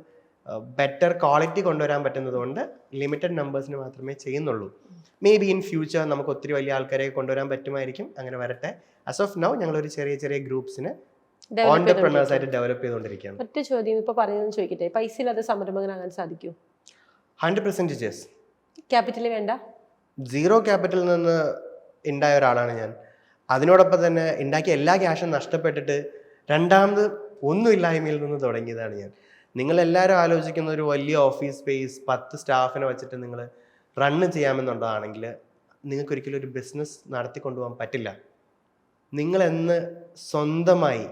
B: ബെറ്റർ ക്വാളിറ്റി കൊണ്ടുവരാൻ പറ്റുന്നതുകൊണ്ട് ലിമിറ്റഡ് നമ്പേഴ്സിന് മാത്രമേ ചെയ്യുന്നുള്ളൂ. മേ ബി ഇൻ ഫ്യൂച്ചർ നമുക്ക് ഒത്തിരി വലിയ ആൾക്കാരെ കൊണ്ടുവരാൻ പറ്റുമായിരിക്കും. അങ്ങനെ വരട്ടെ. ആസ് ഓഫ് നൗ ഞങ്ങളൊരു ചെറിയ ചെറിയ ഗ്രൂപ്പ്സിന് ഓൺടർപ്രണേഴ്സ് ആയിട്ട് ഡെവലപ്പ് ചെയ്തുകൊണ്ടിരിക്കുകയാണ്.
A: ഒറ്റ ചോദ്യം ഇപ്പൊ പറയുന്നത് ചോദിക്കട്ടെ, പൈസ ഇല്ലാതെ സംരംഭകനാകാൻ സാധിക്കൂ?
B: 100% yes.
A: ക്യാപിറ്റൽ വേണ്ട?
B: 0 ക്യാപിറ്റലിൽ നിന്ന് ഉണ്ടായ ഒരാളാണ് ഞാൻ. അതിനോടൊപ്പം തന്നെ ഉണ്ടാക്കിയ എല്ലാ ക്യാഷും നഷ്ടപ്പെട്ടിട്ട് രണ്ടാമത് ഒന്നുമില്ലായ്മയിൽ നിന്ന് തുടങ്ങിയതാണ് ഞാൻ. നിങ്ങളെല്ലാവരും ആലോചിക്കുന്ന ഒരു വലിയ ഓഫീസ് സ്പേസ് 10 സ്റ്റാഫിനെ വെച്ചിട്ട് നിങ്ങൾ റണ്ണ് ചെയ്യാമെന്നുള്ളതാണെങ്കിൽ നിങ്ങൾക്കൊരിക്കലും ഒരു ബിസിനസ് നടത്തിക്കൊണ്ടുപോകാൻ പറ്റില്ല. നിങ്ങളെന്ന് സ്വന്തമായി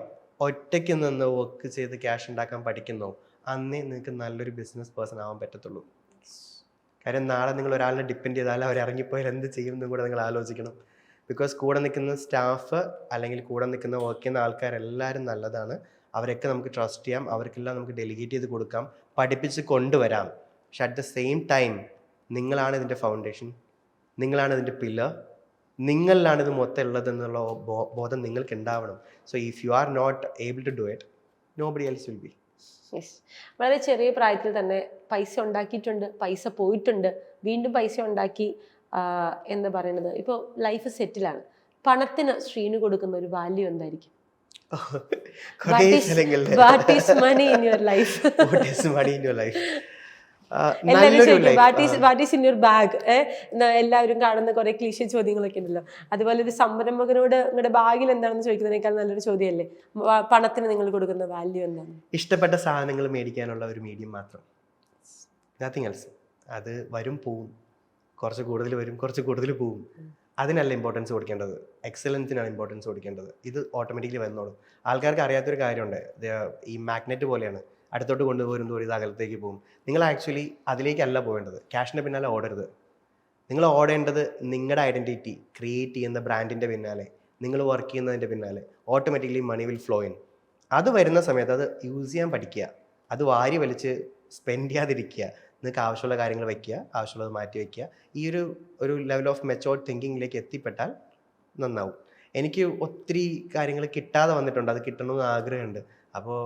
B: ഒറ്റയ്ക്ക് നിന്ന് വർക്ക് ചെയ്ത് ക്യാഷ് ഉണ്ടാക്കാൻ പഠിക്കുന്നോ അന്നേ നിങ്ങൾക്ക് നല്ലൊരു ബിസിനസ് പേഴ്സൺ ആവാൻ പറ്റത്തുള്ളൂ. കാര്യം നാളെ നിങ്ങൾ ഒരാളിനെ ഡിപ്പെൻഡ് ചെയ്താൽ അവർ ഇറങ്ങിപ്പോയാൽ എന്ത് ചെയ്യും എന്നും കൂടെ നിങ്ങൾ ആലോചിക്കണം. ബിക്കോസ് കൂടെ നിൽക്കുന്ന സ്റ്റാഫ് അല്ലെങ്കിൽ കൂടെ നിൽക്കുന്ന വർക്ക് ചെയ്യുന്ന ആൾക്കാരെല്ലാവരും നല്ലതാണ്. അവരൊക്കെ നമുക്ക് ട്രസ്റ്റ് ചെയ്യാം, അവർക്കെല്ലാം നമുക്ക് ഡെലിഗേറ്റ് ചെയ്ത് കൊടുക്കാം, പഠിപ്പിച്ച് കൊണ്ടുവരാം. പക്ഷെ അറ്റ് ദ സെയിം ടൈം നിങ്ങളാണ് ഇതിൻ്റെ ഫൗണ്ടേഷൻ, നിങ്ങളാണ് ഇതിൻ്റെ പില്ലർ, നിങ്ങളിലാണ് ഇത് മൊത്തം ഉള്ളതെന്നുള്ള ബോധം നിങ്ങൾക്ക് ഉണ്ടാവണം. So if you are not able to do it, nobody else will be.
A: വളരെ ചെറിയ പ്രായത്തിൽ തന്നെ പൈസ ഉണ്ടാക്കിയിട്ടുണ്ട്, പൈസ പോയിട്ടുണ്ട്, വീണ്ടും പൈസ ഉണ്ടാക്കി. എന്താ പറയുന്നത്, ഇപ്പോൾ ലൈഫ് സെറ്റിലാണ്. പണത്തിന് ശ്രീനു കൊടുക്കുന്ന ഒരു വാല്യൂ എന്തായിരിക്കും? What is money in your life? What is in your bag? എല്ലാവരും കാണുന്ന കുറെ ക്ലീശ ചോദ്യങ്ങളൊക്കെ ഉണ്ടല്ലോ. അതുപോലെ ഒരു സംരംഭകനോട് നിങ്ങളുടെ ബാഗിൽ എന്താണെന്ന് ചോദിക്കുന്നതിനേക്കാൾ നല്ലൊരു ചോദ്യമല്ലേ പണത്തിന് നിങ്ങൾ കൊടുക്കുന്ന വാല്യൂ എന്താണ്?
B: ഇഷ്ടപ്പെട്ട സാധനങ്ങൾ മേടിക്കാനുള്ള ഒരു മീഡിയം മാത്രം, നത്തിങ് എൽസ്. അത് വരും പോവും, കുറച്ച് കൂടുതൽ വരും, കുറച്ച് കൂടുതൽ പോവും. അതിനല്ല ഇമ്പോർട്ടൻസ് കൊടുക്കേണ്ടത്, എക്സലൻസിനാണ് ഇമ്പോർട്ടൻസ് കൊടുക്കേണ്ടത്. ഇത് ഓട്ടോമാറ്റിക്കലി വന്നോളും. ആൾക്കാർക്ക് അറിയാത്തൊരു കാര്യമുണ്ട്, ഈ മാഗ്നറ്റ് പോലെയാണ്. അടുത്തോട്ട് കൊണ്ടുപോകുമ്പോൾ ഇത് അകലത്തേക്ക് പോകും. നിങ്ങൾ ആക്ച്വലി അതിലേക്കല്ല പോകേണ്ടത്. ക്യാഷിൻ്റെ പിന്നാലെ ഓടരുത്. നിങ്ങൾ ഓടേണ്ടത് നിങ്ങളുടെ ഐഡൻറ്റിറ്റി ക്രിയേറ്റ് ചെയ്യുന്ന ബ്രാൻഡിൻ്റെ പിന്നാലെ, നിങ്ങൾ വർക്ക് ചെയ്യുന്നതിൻ്റെ പിന്നാലെ. Automatically money will flow in. അത് വരുന്ന സമയത്ത് അത് യൂസ് ചെയ്യാൻ പഠിക്കുക. അത് വാരി വലിച്ച് സ്പെൻഡ് ചെയ്യാതിരിക്കുക. നിങ്ങൾക്ക് ആവശ്യമുള്ള കാര്യങ്ങൾ വയ്ക്കുക, ആവശ്യമുള്ളത് മാറ്റി വയ്ക്കുക. ഈ ഒരു ലെവൽ ഓഫ് മെച്ചോർഡ് തിങ്കിങ്ങിലേക്ക് എത്തിപ്പെട്ടാൽ നന്നാവും. എനിക്ക് ഒത്തിരി കാര്യങ്ങൾ കിട്ടാതെ വന്നിട്ടുണ്ട്. അത് കിട്ടണമെന്ന് ആഗ്രഹമുണ്ട്. അപ്പോൾ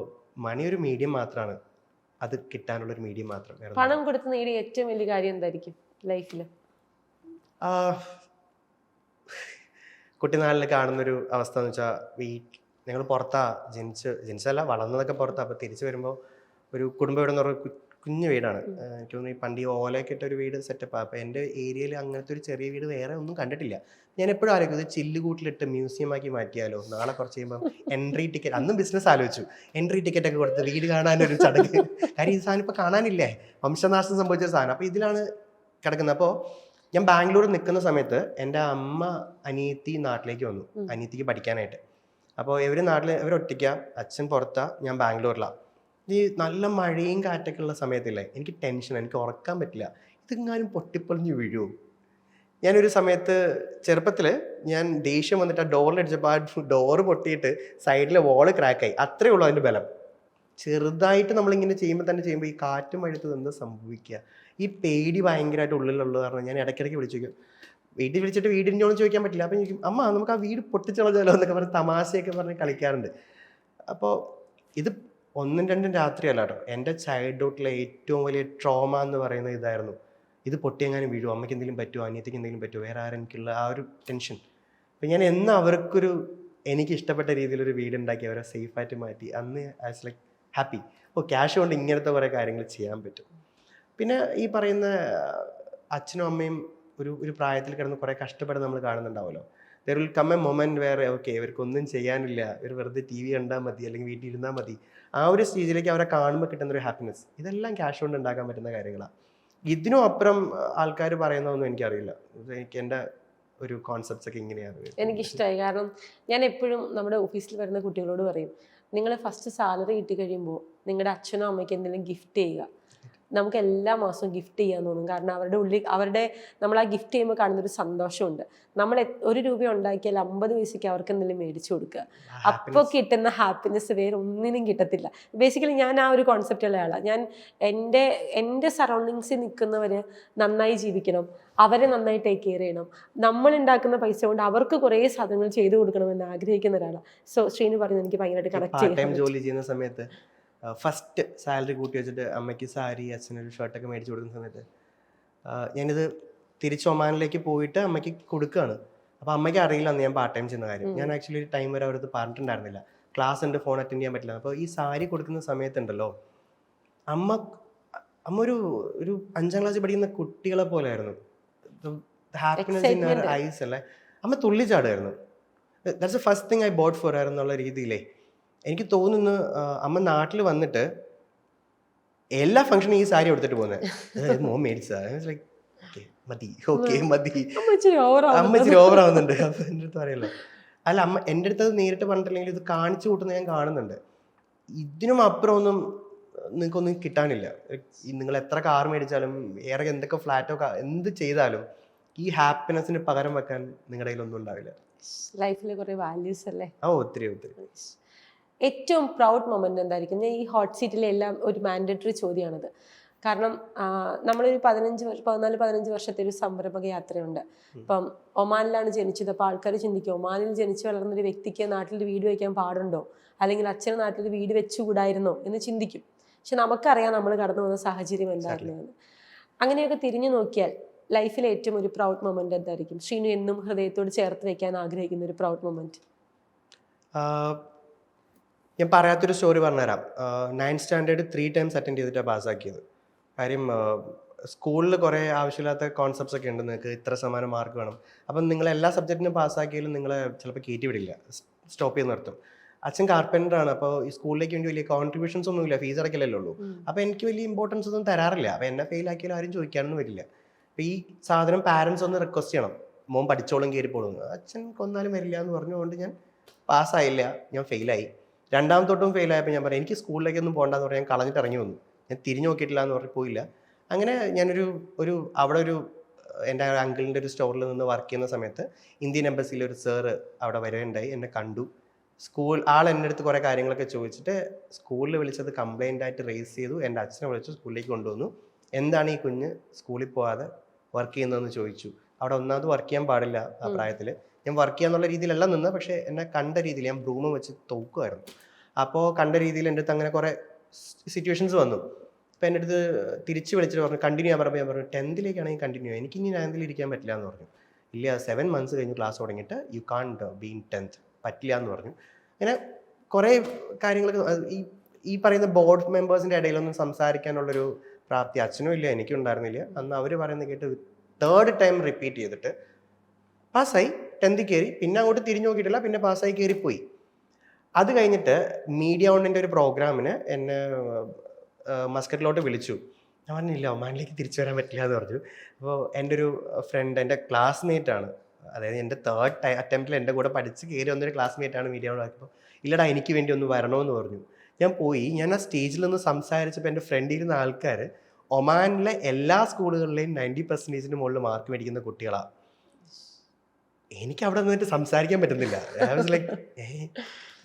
B: മണി ഒരു മീഡിയം മാത്രമാണ്. അത് കിട്ടാനുള്ളൊരു മീഡിയം മാത്രം.
A: പണം കൊടുത്ത് നേടിയ ഏറ്റവും വലിയ കാര്യം എന്തായിരിക്കും ലൈഫിൽ?
B: കുട്ടിനാളിൽ കാണുന്നൊരു അവസ്ഥ എന്ന് വെച്ചാൽ ഞങ്ങൾ പുറത്താ ജനിച്ചല്ല വളർന്നതൊക്കെ പുറത്താണ്. അപ്പോൾ തിരിച്ചു വരുമ്പോൾ ഒരു കുടുംബ വീടെന്ന് പറഞ്ഞ കുഞ്ഞു വീടാണ്. എനിക്ക് തോന്നുന്നു ഈ പണ്ട് ഓലയൊക്കെ ഇട്ടൊരു വീട് സെറ്റപ്പാണ്. അപ്പോൾ എൻ്റെ ഏരിയയിൽ അങ്ങനത്തെ ഒരു ചെറിയ വീട് വേറെ ഒന്നും കണ്ടിട്ടില്ല. ഞാൻ എപ്പോഴും ആലോചിക്കും ഇത് ചില്ലുകൂട്ടിലിട്ട് മ്യൂസിയമാക്കി മാറ്റിയാലോ. നാളെ കുറച്ച് കഴിയുമ്പോൾ എൻട്രി ടിക്കറ്റ്, അന്നും ബിസിനസ് ആലോചിച്ചു, എൻട്രി ടിക്കറ്റ് ഒക്കെ കൊടുത്ത് വീട് കാണാനൊരു ചടങ്ങ്. കാര്യം ഈ സാധനം ഇപ്പോൾ കാണാനില്ലേ, വംശനാശം സംഭവിച്ചൊരു സാധനം. അപ്പോൾ ഇതിലാണ് കിടക്കുന്നത്. അപ്പോൾ ഞാൻ ബാംഗ്ലൂർ നിൽക്കുന്ന സമയത്ത് എൻ്റെ അമ്മ അനിയത്തി നാട്ടിലേക്ക് വന്നു, അനിയത്തിക്ക് പഠിക്കാനായിട്ട്. അപ്പോൾ ഇവരൊറ്റയ്ക്ക, അച്ഛൻ പുറത്താ, ഞാൻ ബാംഗ്ലൂരിലാണ്. ഈ നല്ല മഴയും കാറ്റൊക്കെ ഉള്ള സമയത്തില്ലേ എനിക്ക് ടെൻഷൻ, എനിക്ക് ഉറക്കാൻ പറ്റില്ല. ഇതെങ്ങാനും പൊട്ടിപ്പൊളിഞ്ഞ് വീഴുമോ. ഞാനൊരു സമയത്ത് ചെറുപ്പത്തിൽ ഞാൻ ദേഷ്യം വന്നിട്ട് ആ ഡോറിലടിച്ചപ്പോൾ ആ ഡോറ് പൊട്ടിയിട്ട് സൈഡിലെ വോള് ക്രാക്കായി. അത്രയേ ഉള്ളൂ അതിൻ്റെ ബലം. ചെറുതായിട്ട് നമ്മളിങ്ങനെ ചെയ്യുമ്പോൾ ഈ കാറ്റും മഴയത്ത് എന്താ സംഭവിക്കുക. ഈ പേടി ഭയങ്കരമായിട്ട് ഉള്ളിലുള്ളത് കാരണം ഞാൻ ഇടയ്ക്കിടയ്ക്ക് വിളിച്ചു ചോദിക്കും. വീട്ടിൽ വിളിച്ചിട്ട് വീടിനോട് ചോദിക്കാൻ പറ്റില്ല. അപ്പം ചോദിക്കും, അമ്മ നമുക്ക് ആ വീട് പൊട്ടിച്ചളഞ്ഞാലോ എന്നൊക്കെ പറഞ്ഞ് തമാശയൊക്കെ പറഞ്ഞ് കളിക്കാറുണ്ട്. അപ്പോൾ ഇത് 1-2 രാത്രിയല്ല കേട്ടോ. എൻ്റെ ചൈൽഡ്ഹുഡിലെ ഏറ്റവും വലിയ ട്രോമ എന്ന് പറയുന്നത് ഇതായിരുന്നു. ഇത് പൊട്ടിയെങ്ങാനും വീഴുമോ, അമ്മയ്ക്ക് എന്തെങ്കിലും പറ്റുമോ, അനിയത്തിക്ക് എന്തെങ്കിലും പറ്റുമോ, വേറെ ആരെനിക്കുള്ള ആ ഒരു ടെൻഷൻ. അപ്പം ഞാൻ എന്ന് അവർക്കൊരു എനിക്ക് ഇഷ്ടപ്പെട്ട രീതിയിലൊരു വീടുണ്ടാക്കി അവരെ സേഫായിട്ട് മാറ്റി. അന്ന് ഐ വാസ് ലൈക്ക് ഹാപ്പി. അപ്പോൾ ക്യാഷ് കൊണ്ട് ഇങ്ങനത്തെ കുറേ കാര്യങ്ങൾ ചെയ്യാൻ പറ്റും. പിന്നെ ഈ പറയുന്ന അച്ഛനും അമ്മയും ഒരു പ്രായത്തിൽ കിടന്ന് കുറേ കഷ്ടപ്പെടാൻ നമ്മൾ കാണുന്നുണ്ടാവുമല്ലോ. There will come a moment വേറെ ഓക്കെ ഇവർക്കൊന്നും ചെയ്യാനില്ല, ഇവർ വെറുതെ TV കണ്ടാൽ മതി അല്ലെങ്കിൽ വീട്ടിൽ ഇരുന്നാൽ മതി. ആ ഒരു സ്റ്റേജിലേക്ക് അവരെ കാണുമ്പോൾ കിട്ടുന്നൊരു ഹാപ്പിനെസ്, ഇതെല്ലാം ക്യാഷ് കൊണ്ട് ഉണ്ടാക്കാൻ പറ്റുന്ന കാര്യങ്ങളാണ്. ഇതിനും അപ്പുറം ആൾക്കാർ പറയുന്നതൊന്നും എനിക്കറിയില്ല. എനിക്ക് എൻ്റെ ഒരു കോൺസെപ്റ്റ്സ് ഒക്കെ ഇങ്ങനെയാണ്.
A: എനിക്കിഷ്ടമായി. കാരണം ഞാൻ എപ്പോഴും നമ്മുടെ ഓഫീസിൽ വരുന്ന കുട്ടികളോട് പറയും, നിങ്ങൾ ഫസ്റ്റ് സാലറി കിട്ടി കഴിയുമ്പോൾ നിങ്ങളുടെ അച്ഛനോ അമ്മയ്ക്ക് എന്തെങ്കിലും ഗിഫ്റ്റ് ചെയ്യുക. നമുക്ക് എല്ലാ മാസവും ഗിഫ്റ്റ് ചെയ്യാൻ തോന്നും. കാരണം അവരുടെ ഉള്ളിൽ നമ്മൾ ആ ഗിഫ്റ്റ് ചെയ്യുമ്പോൾ കാണുന്നൊരു സന്തോഷമുണ്ട്. നമ്മൾ 1 രൂപ ഉണ്ടാക്കിയാൽ 50 പൈസയ്ക്ക് അവർക്ക് എന്തെങ്കിലും മേടിച്ചു കൊടുക്കുക. അപ്പോൾ കിട്ടുന്ന ഹാപ്പിനെസ് വേറെ ഒന്നിനും കിട്ടത്തില്ല. ബേസിക്കലി ഞാൻ ആ ഒരു കോൺസെപ്റ്റുള്ള ആളാണ്. ഞാൻ എൻ്റെ സറൗണ്ടിങ്സിൽ നിൽക്കുന്നവർ നന്നായി ജീവിക്കണം, അവരെ നന്നായി ടേക്ക് കെയർ ചെയ്യണം, നമ്മൾ ഉണ്ടാക്കുന്ന പൈസ കൊണ്ട് അവർക്ക് കുറേ സാധനങ്ങൾ ചെയ്തു കൊടുക്കണമെന്ന് ആഗ്രഹിക്കുന്ന ഒരാളാണ്. സോ ശ്രീനു പറയുന്നത് എനിക്ക് ഭയങ്കരമായിട്ട് കണക്ട് ചെയ്യാം.
B: ജോലി ചെയ്യുന്ന സമയത്ത് ഫസ്റ്റ് സാലറി കൂട്ടി വെച്ചിട്ട് അമ്മയ്ക്ക് സാരി, അച്ഛനൊരു ഷർട്ടൊക്കെ മേടിച്ച് കൊടുക്കുന്ന സമയത്ത് ഞാനിത് തിരിച്ച് ഒമാനിലേക്ക് പോയിട്ട് അമ്മയ്ക്ക് കൊടുക്കുകയാണ്. അപ്പോൾ അമ്മയ്ക്ക് അറിയില്ല അന്ന് ഞാൻ പാർട്ട് ടൈം ചെയ്യുന്ന കാര്യം. ഞാൻ ആക്ച്വലി ഒരു ടൈം വരെ അവരത് പറഞ്ഞിട്ടുണ്ടായിരുന്നില്ല. ക്ലാസ് ഉണ്ട്, ഫോൺ അറ്റൻഡ് ചെയ്യാൻ പറ്റില്ല. അപ്പോൾ ഈ സാരി കൊടുക്കുന്ന സമയത്തുണ്ടല്ലോ അമ്മ ഒരു 5ാം ക്ലാസ്സിൽ പഠിക്കുന്ന കുട്ടികളെ പോലെ ആയിരുന്നു. ഹാപ്പിനെസ് ഇൻ ഹർ ഐസ് അല്ലേ. അമ്മ തുള്ളിച്ചാടുമായിരുന്നു. That's the first thing I bought for her എന്നുള്ള രീതിയിലേ എനിക്ക് തോന്നുന്നു. അമ്മ നാട്ടിൽ വന്നിട്ട് എല്ലാ ഫംഗ്ഷനും ഈ സാരി എടുത്തിട്ട് പോകുന്നത് മോൻ മേടിച്ചതാണ്. ലൈക്ക് ഓക്കെ മതി അമ്മ ഇച്ചിരി ഓവർ ആവുന്നുണ്ട്. അപ്പം എൻ്റെ അടുത്ത് പറയല്ലോ, അല്ല അമ്മ എൻ്റെ അടുത്ത് അത് നേരിട്ട് പറഞ്ഞിട്ടില്ലെങ്കിൽ ഇത് കാണിച്ചു കൂട്ടുന്നത് ഞാൻ കാണുന്നുണ്ട്. ഇതിനും അപ്പുറം ഒന്നും നിങ്ങൾക്കൊന്നും കിട്ടാനില്ല. നിങ്ങൾ എത്ര കാർ മേടിച്ചാലും ഏറെ എന്തൊക്കെ ഫ്ലാറ്റോ എന്ത് ചെയ്താലും ഈ ഹാപ്പിനെസ്സിന് പകരം വെക്കാൻ നിങ്ങളുടെ കയ്യിലൊന്നും ഉണ്ടാവില്ല.
A: ലൈഫിലെ കുറേ വാല്യൂസ് അല്ലേ.
B: ഒത്തിരി.
A: ഏറ്റവും പ്രൗഡ് മൊമെന്റ് എന്തായിരിക്കും? ഞാൻ ഈ ഹോട്ട് സീറ്റിലെ എല്ലാം ഒരു മാൻഡേറ്ററി ചോദ്യമാണത്. കാരണം നമ്മളൊരു 14-15 വർഷത്തെ ഒരു സംരംഭക യാത്രയുണ്ട്. ഇപ്പം ഒമാനിലാണ് ജനിച്ചത്. അപ്പോൾ ആൾക്കാർ ചിന്തിക്കും, ഒമാനിൽ ജനിച്ചു വളർന്നൊരു വ്യക്തിക്ക് നാട്ടിൽ വീട് വയ്ക്കാൻ പാടുണ്ടോ, അല്ലെങ്കിൽ അച്ഛന് നാട്ടിൽ വീട് വെച്ചുകൂടായിരുന്നോ എന്ന് ചിന്തിക്കും. പക്ഷെ നമുക്കറിയാം നമ്മൾ കടന്നു പോകുന്ന സാഹചര്യം എന്തായിരുന്നു എന്ന്. അങ്ങനെയൊക്കെ തിരിഞ്ഞു നോക്കിയാൽ ലൈഫിലെ ഏറ്റവും ഒരു പ്രൗഡ് മൊമെന്റ് എന്തായിരിക്കും? ശ്രീനു എന്നും ഹൃദയത്തോട് ചേർത്ത് വെക്കാൻ ആഗ്രഹിക്കുന്ന ഒരു പ്രൗഡ് മൊമെന്റ്.
B: ഞാൻ പറയാത്തൊരു സ്റ്റോറി പറഞ്ഞുതരാം. 9th സ്റ്റാൻഡേർഡ് 3 times അറ്റൻഡ് ചെയ്തിട്ടാണ് പാസ്സാക്കിയത്. കാര്യം സ്കൂളിൽ കുറേ ആവശ്യമില്ലാത്ത കോൺസെപ്റ്റ്സ് ഒക്കെ ഉണ്ട്. നിങ്ങൾക്ക് ഇത്ര ശതമാനം മാർക്ക് വേണം. അപ്പം നിങ്ങൾ എല്ലാ സബ്ജക്റ്റിനും പാസ്സാക്കിയാലും നിങ്ങളെ ചിലപ്പോൾ കയറ്റി വിടില്ല, സ്റ്റോപ്പ് ചെയ്ത് നിർത്തും. അച്ഛൻ കാർപ്പൻ്ററാണ്. അപ്പോൾ ഈ സ്കൂളിലേക്ക് വേണ്ടി വലിയ കോൺട്രിബ്യൂഷൻസ് ഒന്നുമില്ല, ഫീസ് അടയ്ക്കലല്ലേ ഉള്ളൂ. അപ്പോൾ എനിക്ക് വലിയ ഇമ്പോർട്ടൻസ് ഒന്നും തരാറില്ല. അപ്പോൾ എന്നെ ഫെയിൽ ആക്കിയാലും ആരും ചോദിക്കാനൊന്നും വരില്ല. അപ്പോൾ ഈ സാധനം പാരൻസ് ഒന്ന് റിക്വസ്റ്റ് ചെയ്യണം, മോൻ പഠിച്ചോളും കയറി പോകുന്നു. അച്ഛൻ കൊന്നാലും വരില്ല എന്ന് പറഞ്ഞുകൊണ്ട് ഞാൻ പാസ്സായില്ല, ഞാൻ ഫെയിലായി. രണ്ടാമത്തോട്ടും ഫെയിൽ ആയപ്പോൾ ഞാൻ പറഞ്ഞു എനിക്ക് സ്കൂളിലേക്കൊന്നും പോകണ്ടെന്ന് പറഞ്ഞാൽ ഞാൻ കളഞ്ഞിട്ട് ഇറങ്ങി വന്നു. ഞാൻ തിരിഞ്ഞു നോക്കിയിട്ടില്ല എന്ന് പറഞ്ഞ് പോയില്ല. അങ്ങനെ ഞാനൊരു അവിടെ ഒരു എൻ്റെ അങ്കിളിൻ്റെ ഒരു സ്റ്റോറിൽ നിന്ന് വർക്ക് ചെയ്യുന്ന സമയത്ത് ഇന്ത്യൻ എംബസിയിലെ ഒരു സാറ് അവിടെ വരികയുണ്ടായി. എന്നെ കണ്ടു. എൻ്റെ അടുത്ത് കുറേ കാര്യങ്ങളൊക്കെ ചോദിച്ചിട്ട് സ്കൂളിൽ വിളിച്ചത് കംപ്ലൈൻ്റ് ആയിട്ട് റേസ് ചെയ്തു. എൻ്റെ അച്ഛനെ വിളിച്ചു സ്കൂളിലേക്ക് കൊണ്ടുവന്നു. എന്താണ് ഈ കുഞ്ഞ് സ്കൂളിൽ പോകാതെ വർക്ക് ചെയ്യുന്നതെന്ന് ചോദിച്ചു. അവിടെ ഒന്നാമത് വർക്ക് ചെയ്യാൻ പാടില്ല ആ പ്രായത്തിൽ. ഞാൻ വർക്ക് ചെയ്യാന്നുള്ള രീതിയിലല്ല നിന്ന്, പക്ഷേ എന്നെ കണ്ട രീതിയിൽ ഞാൻ ബ്രൂമ് വെച്ച് തോക്കുമായിരുന്നു. അപ്പോൾ കണ്ട രീതിയിൽ എൻ്റെ അടുത്ത് അങ്ങനെ കുറേ സിറ്റുവേഷൻസ് വന്നു. അപ്പോൾ എൻ്റെ അടുത്ത് തിരിച്ച് വിളിച്ചിട്ട് പറഞ്ഞു കണ്ടിന്യൂ ചെയ്യാൻ പറഞ്ഞപ്പോൾ ഞാൻ പറഞ്ഞു 10th കണ്ടിന്യൂ എനിക്ക് ഇനി 9th ഇരിക്കാൻ പറ്റില്ല എന്ന് പറഞ്ഞു. ഇല്ല 7 months കഴിഞ്ഞ് ക്ലാസ് തുടങ്ങിയിട്ട് U can't be in 10th പറ്റില്ല എന്ന് പറഞ്ഞു. അങ്ങനെ കുറേ കാര്യങ്ങളൊക്കെ ഈ പറയുന്ന ബോർഡ് മെമ്പേഴ്സിൻ്റെ ഇടയിലൊന്നും സംസാരിക്കാനുള്ളൊരു പ്രാപ്തി അച്ഛനും ഇല്ല എനിക്കും ഉണ്ടായിരുന്നില്ല. അന്ന് അവർ പറയുന്നത് കേട്ട് 3rd time റിപ്പീറ്റ് ചെയ്തിട്ട് പാസ്സായി. 10th കയറി. പിന്നെ അങ്ങോട്ട് തിരിഞ്ഞു നോക്കിയിട്ടില്ല. പിന്നെ പാസ്സായി കയറിപ്പോയി. അത് കഴിഞ്ഞിട്ട് മീഡിയ ഓണിൻ്റെ ഒരു പ്രോഗ്രാമിന് എന്നെ മസ്കറ്റിലോട്ട് വിളിച്ചു. ഞാൻ പറഞ്ഞില്ല ഒമാനിലേക്ക് തിരിച്ചു വരാൻ പറ്റില്ല എന്ന് പറഞ്ഞു. അപ്പോൾ എൻ്റെ ഒരു ഫ്രണ്ട് എൻ്റെ ക്ലാസ്മേറ്റ് ആണ്, അതായത് എൻ്റെ 3rd attempt എൻ്റെ കൂടെ പഠിച്ച് കയറി വന്നൊരു ക്ലാസ്മേറ്റ് ആണ് മീഡിയ ഓൺ ആക്കിയപ്പോൾ ഇല്ലടാ എനിക്ക് വേണ്ടി ഒന്ന് വരണമെന്ന് പറഞ്ഞു. ഞാൻ പോയി. ഞാൻ ആ സ്റ്റേജിൽ നിന്ന് സംസാരിച്ചപ്പോൾ എൻ്റെ ഫ്രണ്ടിൽ ഇരുന്ന ആൾക്കാർ ഒമാനിലെ എല്ലാ സ്കൂളുകളിലെയും 90% മുകളിൽ മാർക്ക് മേടിക്കുന്ന കുട്ടികളാണ്. എനിക്ക് അവിടെ നിന്നിട്ട് സംസാരിക്കാൻ പറ്റുന്നില്ല.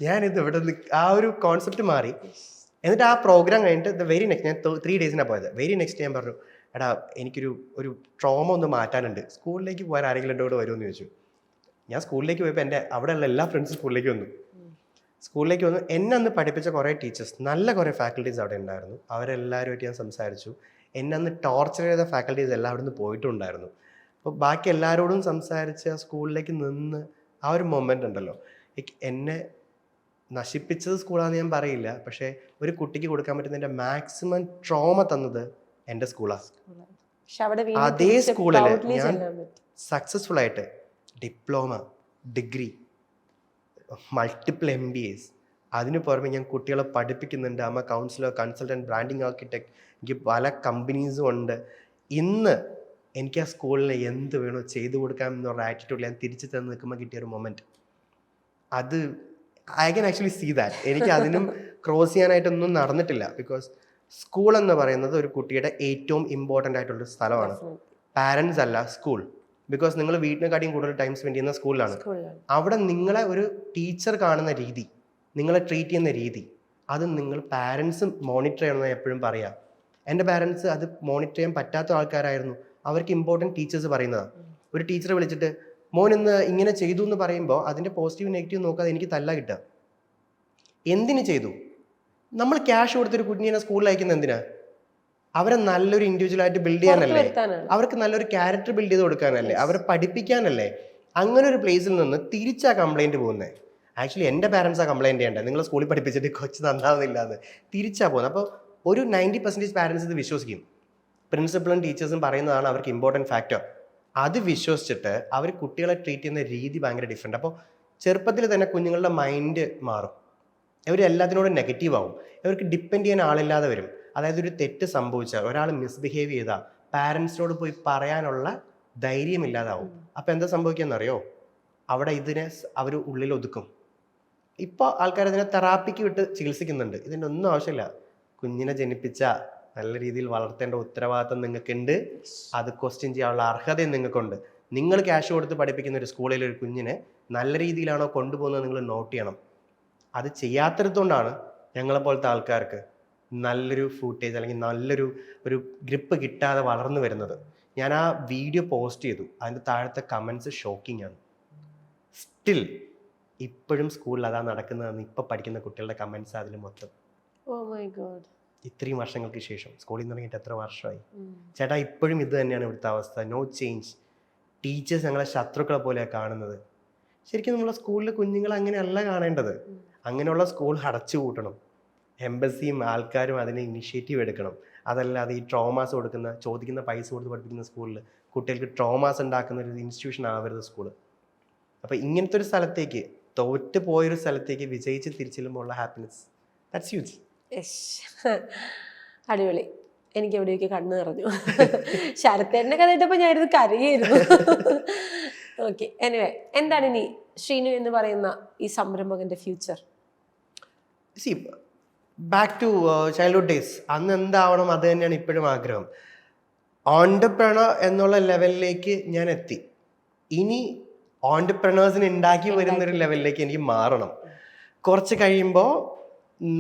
B: ഞാനിത് ഇവിടെ നിന്ന് ആ ഒരു കോൺസെപ്റ്റ് മാറി. എന്നിട്ട് ആ പ്രോഗ്രാം കഴിഞ്ഞിട്ട് വെരി നെക്സ്റ്റ് ഞാൻ 3 days പോയത്. വെരി നെക്സ്റ്റ് ഞാൻ പറഞ്ഞു എടാ എനിക്കൊരു ട്രോമ ഒന്ന് മാറ്റാനുണ്ട്, സ്കൂളിലേക്ക് പോകാൻ ആരെങ്കിലും എൻ്റെ കൂടെ വരുമെന്ന് ചോദിച്ചു. ഞാൻ സ്കൂളിലേക്ക് പോയപ്പോൾ എൻ്റെ അവിടെയുള്ള എല്ലാ ഫ്രണ്ട്സും സ്കൂളിലേക്ക് വന്നു. എന്നെ അന്ന് പഠിപ്പിച്ച കുറേ ടീച്ചേഴ്സ്, നല്ല കുറേ ഫാക്കൽറ്റീസ് അവിടെ ഉണ്ടായിരുന്നു. അവരെല്ലാവരുമായിട്ട് ഞാൻ സംസാരിച്ചു. എന്നെ അന്ന് ടോർച്ചർ ചെയ്ത ഫാക്കൽറ്റീസ് എല്ലാം അവിടെ നിന്ന് പോയിട്ടുണ്ടായിരുന്നു. അപ്പോൾ ബാക്കി എല്ലാവരോടും സംസാരിച്ച് സ്കൂളിലേക്ക് നിന്ന് ആ ഒരു മൊമെൻ്റ് ഉണ്ടല്ലോ, എന്നെ നശിപ്പിച്ചത് സ്കൂളാണെന്ന് ഞാൻ പറയില്ല, പക്ഷേ ഒരു കുട്ടിക്ക് കൊടുക്കാൻ പറ്റുന്നതിൻ്റെ മാക്സിമം ട്രോമ തന്നത് എൻ്റെ സ്കൂളാണ്. അതേ സ്കൂളിൽ ഞാൻ സക്സസ്ഫുൾ ആയിട്ട് ഡിപ്ലോമ, ഡിഗ്രി, മൾട്ടിപ്പിൾ MBAs, അതിന് പുറമെ ഞാൻ കുട്ടികളെ പഠിപ്പിക്കുന്നുണ്ട്. അമ്മ കൗൺസിലർ, കൺസൾട്ടൻറ്റ്, ബ്രാൻഡിങ് ആർക്കിടെക്ട്, എനിക്ക് പല കമ്പനീസും ഉണ്ട്. ഇന്ന് എനിക്ക് ആ സ്കൂളിന് എന്ത് വേണോ ചെയ്തു കൊടുക്കാം എന്നുള്ള ആറ്റിറ്റ്യൂഡിൽ ഞാൻ തിരിച്ചു തന്ന് നിൽക്കുമ്പോൾ കിട്ടിയൊരു മൊമെൻറ്റ്, അത് I can actually see that. എനിക്ക് അതിനും ക്രോസ് ചെയ്യാനായിട്ടൊന്നും നടന്നിട്ടില്ല. ബിക്കോസ് സ്കൂൾ എന്ന് പറയുന്നത് ഒരു കുട്ടിയുടെ ഏറ്റവും ഇമ്പോർട്ടൻ്റ് ആയിട്ടുള്ളൊരു സ്ഥലമാണ്. പാരൻസ് അല്ല, സ്കൂൾ. ബിക്കോസ് നിങ്ങൾ വീട്ടിനെക്കാട്ടിയും കൂടുതൽ ടൈം സ്പെൻഡ് ചെയ്യുന്ന സ്കൂളിലാണ്. അവിടെ നിങ്ങളെ ഒരു ടീച്ചർ കാണുന്ന രീതി, നിങ്ങളെ ട്രീറ്റ് ചെയ്യുന്ന രീതി, അത് നിങ്ങൾ പാരൻസ് മോണിറ്റർ ചെയ്യണമെന്ന് എപ്പോഴും പറയാം. എൻ്റെ പാരൻസ് അത് മോണിറ്റർ ചെയ്യാൻ പറ്റാത്ത ആൾക്കാരായിരുന്നു. അവർക്ക് ഇമ്പോർട്ടൻറ്റ് ടീച്ചേഴ്സ് പറയുന്നതാണ്. ഒരു ടീച്ചറെ വിളിച്ചിട്ട് മോൻ ഇന്ന് ഇങ്ങനെ ചെയ്തു എന്ന് പറയുമ്പോൾ അതിൻ്റെ പോസിറ്റീവ് നെഗറ്റീവ് നോക്കാതെ എനിക്ക് തല്ല കിട്ടുക. എന്തിനു ചെയ്തു? നമ്മൾ ക്യാഷ് കൊടുത്തൊരു കുഞ്ഞിനെ സ്കൂളിൽ അയക്കുന്നത് എന്തിനാ? അവരെ നല്ലൊരു ഇൻഡിവിജ്വലായിട്ട് ബിൽഡ് ചെയ്യാനല്ലേ, അവർക്ക് നല്ലൊരു ക്യാരക്ടർ ബിൽഡ് ചെയ്ത് കൊടുക്കാനല്ലേ, അവരെ പഠിപ്പിക്കാനല്ലേ. അങ്ങനെ ഒരു പ്ലേസിൽ നിന്ന് തിരിച്ചാ കംപ്ലൈൻറ്റ് പോകുന്നത്. ആക്ച്വലി എൻ്റെ പാരൻസാണ് കംപ്ലൈൻറ്റ് ചെയ്യേണ്ടത്, നിങ്ങൾ സ്കൂളിൽ പഠിപ്പിച്ചിട്ട് കൊച്ചു നന്നാവുന്നില്ല എന്ന്. തിരിച്ചാ പോകുന്നത്. അപ്പോൾ ഒരു 90% പാരൻസ് ഇത് വിശ്വസിക്കും. പ്രിൻസിപ്പളും ടീച്ചേഴ്സും പറയുന്നതാണ് അവർക്ക് ഇമ്പോർട്ടൻറ്റ് ഫാക്ടർ. അത് വിശ്വസിച്ചിട്ട് അവർ കുട്ടികളെ ട്രീറ്റ് ചെയ്യുന്ന രീതി ഭയങ്കര ഡിഫറെൻറ്റ്. അപ്പോൾ ചെറുപ്പത്തിൽ തന്നെ കുഞ്ഞുങ്ങളുടെ മൈൻഡ് മാറും. ഇവർ എല്ലാത്തിനോടും നെഗറ്റീവ് ആവും. ഇവർക്ക് ഡിപ്പെൻഡ് ചെയ്യാൻ ആളില്ലാതെ വരും. അതായത് ഒരു തെറ്റ് സംഭവിച്ചാൽ, ഒരാൾ മിസ്ബിഹേവ് ചെയ്താൽ പാരൻസിനോട് പോയി പറയാനുള്ള ധൈര്യമില്ലാതാവും. അപ്പോൾ എന്താ സംഭവിക്കുകയെന്നറിയോ? അവിടെ ഇതിനെ അവർ ഉള്ളിൽ ഒതുക്കും. ഇപ്പോൾ ആൾക്കാർ അതിനെ തെറാപ്പിക്ക് വിട്ട് ചികിത്സിക്കുന്നുണ്ട്. ഇതിൻ്റെ ഒന്നും ആവശ്യമില്ല. കുഞ്ഞിനെ ജനിപ്പിച്ച നല്ല രീതിയിൽ വളർത്തേണ്ട ഉത്തരവാദിത്വം നിങ്ങൾക്കുണ്ട്. അത് ക്വസ്റ്റ്യൻ ചെയ്യാനുള്ള അർഹതയും നിങ്ങൾക്കുണ്ട്. നിങ്ങൾ ക്യാഷ് കൊടുത്ത് പഠിപ്പിക്കുന്ന ഒരു സ്കൂളിൽ ഒരു കുഞ്ഞിനെ നല്ല രീതിയിലാണോ കൊണ്ടുപോകുന്നത് നിങ്ങൾ നോട്ട് ചെയ്യണം. അത് ചെയ്യാത്തിടത്തോണ്ടാണ് ഞങ്ങളെപ്പോലത്തെ ആൾക്കാർക്ക് നല്ലൊരു ഫൂട്ടേജ് അല്ലെങ്കിൽ നല്ലൊരു ഗ്രിപ്പ് കിട്ടാതെ വളർന്നു വരുന്നത്. ഞാൻ ആ വീഡിയോ പോസ്റ്റ് ചെയ്തു. അതിൻ്റെ താഴത്തെ കമൻസ് ഷോക്കിംഗ് ആണ്. സ്റ്റിൽ ഇപ്പോഴും സ്കൂളിൽ അതാ നടക്കുന്നതെന്ന് ഇപ്പോൾ പഠിക്കുന്ന കുട്ടികളുടെ കമൻസ് അതിൽ മൊത്തം. ഇത്രയും വർഷങ്ങൾക്ക് ശേഷം സ്കൂളിൽ നിന്ന് തുടങ്ങിയിട്ട് എത്ര വർഷമായി ചേട്ടാ, ഇപ്പോഴും ഇത് തന്നെയാണ് ഇവിടുത്തെ അവസ്ഥ. No change. ടീച്ചേഴ്സ് ഞങ്ങളെ ശത്രുക്കളെ പോലെയാണ് കാണുന്നത്. ശരിക്കും നമ്മളെ സ്കൂളിൽ കുഞ്ഞുങ്ങളെ അങ്ങനെയല്ല കാണേണ്ടത്. അങ്ങനെയുള്ള സ്കൂൾ അടച്ചു പൂട്ടണം. എംബസിയും ആൾക്കാരും അതിന് ഇനിഷ്യേറ്റീവ് എടുക്കണം. അതല്ലാതെ ഈ ട്രോമാസ് ചോദിക്കുന്ന പൈസ കൊടുത്ത് പഠിപ്പിക്കുന്ന സ്കൂളിൽ കുട്ടികൾക്ക് ട്രോമാസ് ഉണ്ടാക്കുന്ന ഒരു ഇൻസ്റ്റിറ്റ്യൂഷൻ ആവരുത് സ്കൂൾ. അപ്പോൾ ഇങ്ങനത്തെ ഒരു സ്ഥലത്തേക്ക്, തോറ്റ് പോയൊരു സ്ഥലത്തേക്ക് വിജയിച്ച് തിരിച്ചെല്ലുമ്പോൾ ഉള്ള ഹാപ്പിനെസ്, ദാറ്റ്സ് ഹ്യൂജ്.
A: അടിപൊളി. എനിക്ക് എവിടെയൊക്കെ കണ്ണു നിറഞ്ഞു. ശരത്തേൻ്റെ കഥ കേട്ടപ്പോൾ ഞാനിത് കരയായിരുന്നു. ഓക്കെ, എനിവേ, എന്താണ് ഇനി ശ്രീനു എന്ന് പറയുന്ന ഈ സംരംഭകന്റെ future?
B: See back to childhood days, അന്ന് എന്താവണം അത് തന്നെയാണ് ഇപ്പോഴും ആഗ്രഹം. ഓൺടർപ്രണർ എന്നുള്ള ലെവലിലേക്ക് ഞാൻ എത്തി. ഇനി ഓൺടർപ്രണേഴ്സിനെ ഉണ്ടാക്കി വരുന്നൊരു ലെവലിലേക്ക് എനിക്ക് മാറണം. കുറച്ച് കഴിയുമ്പോൾ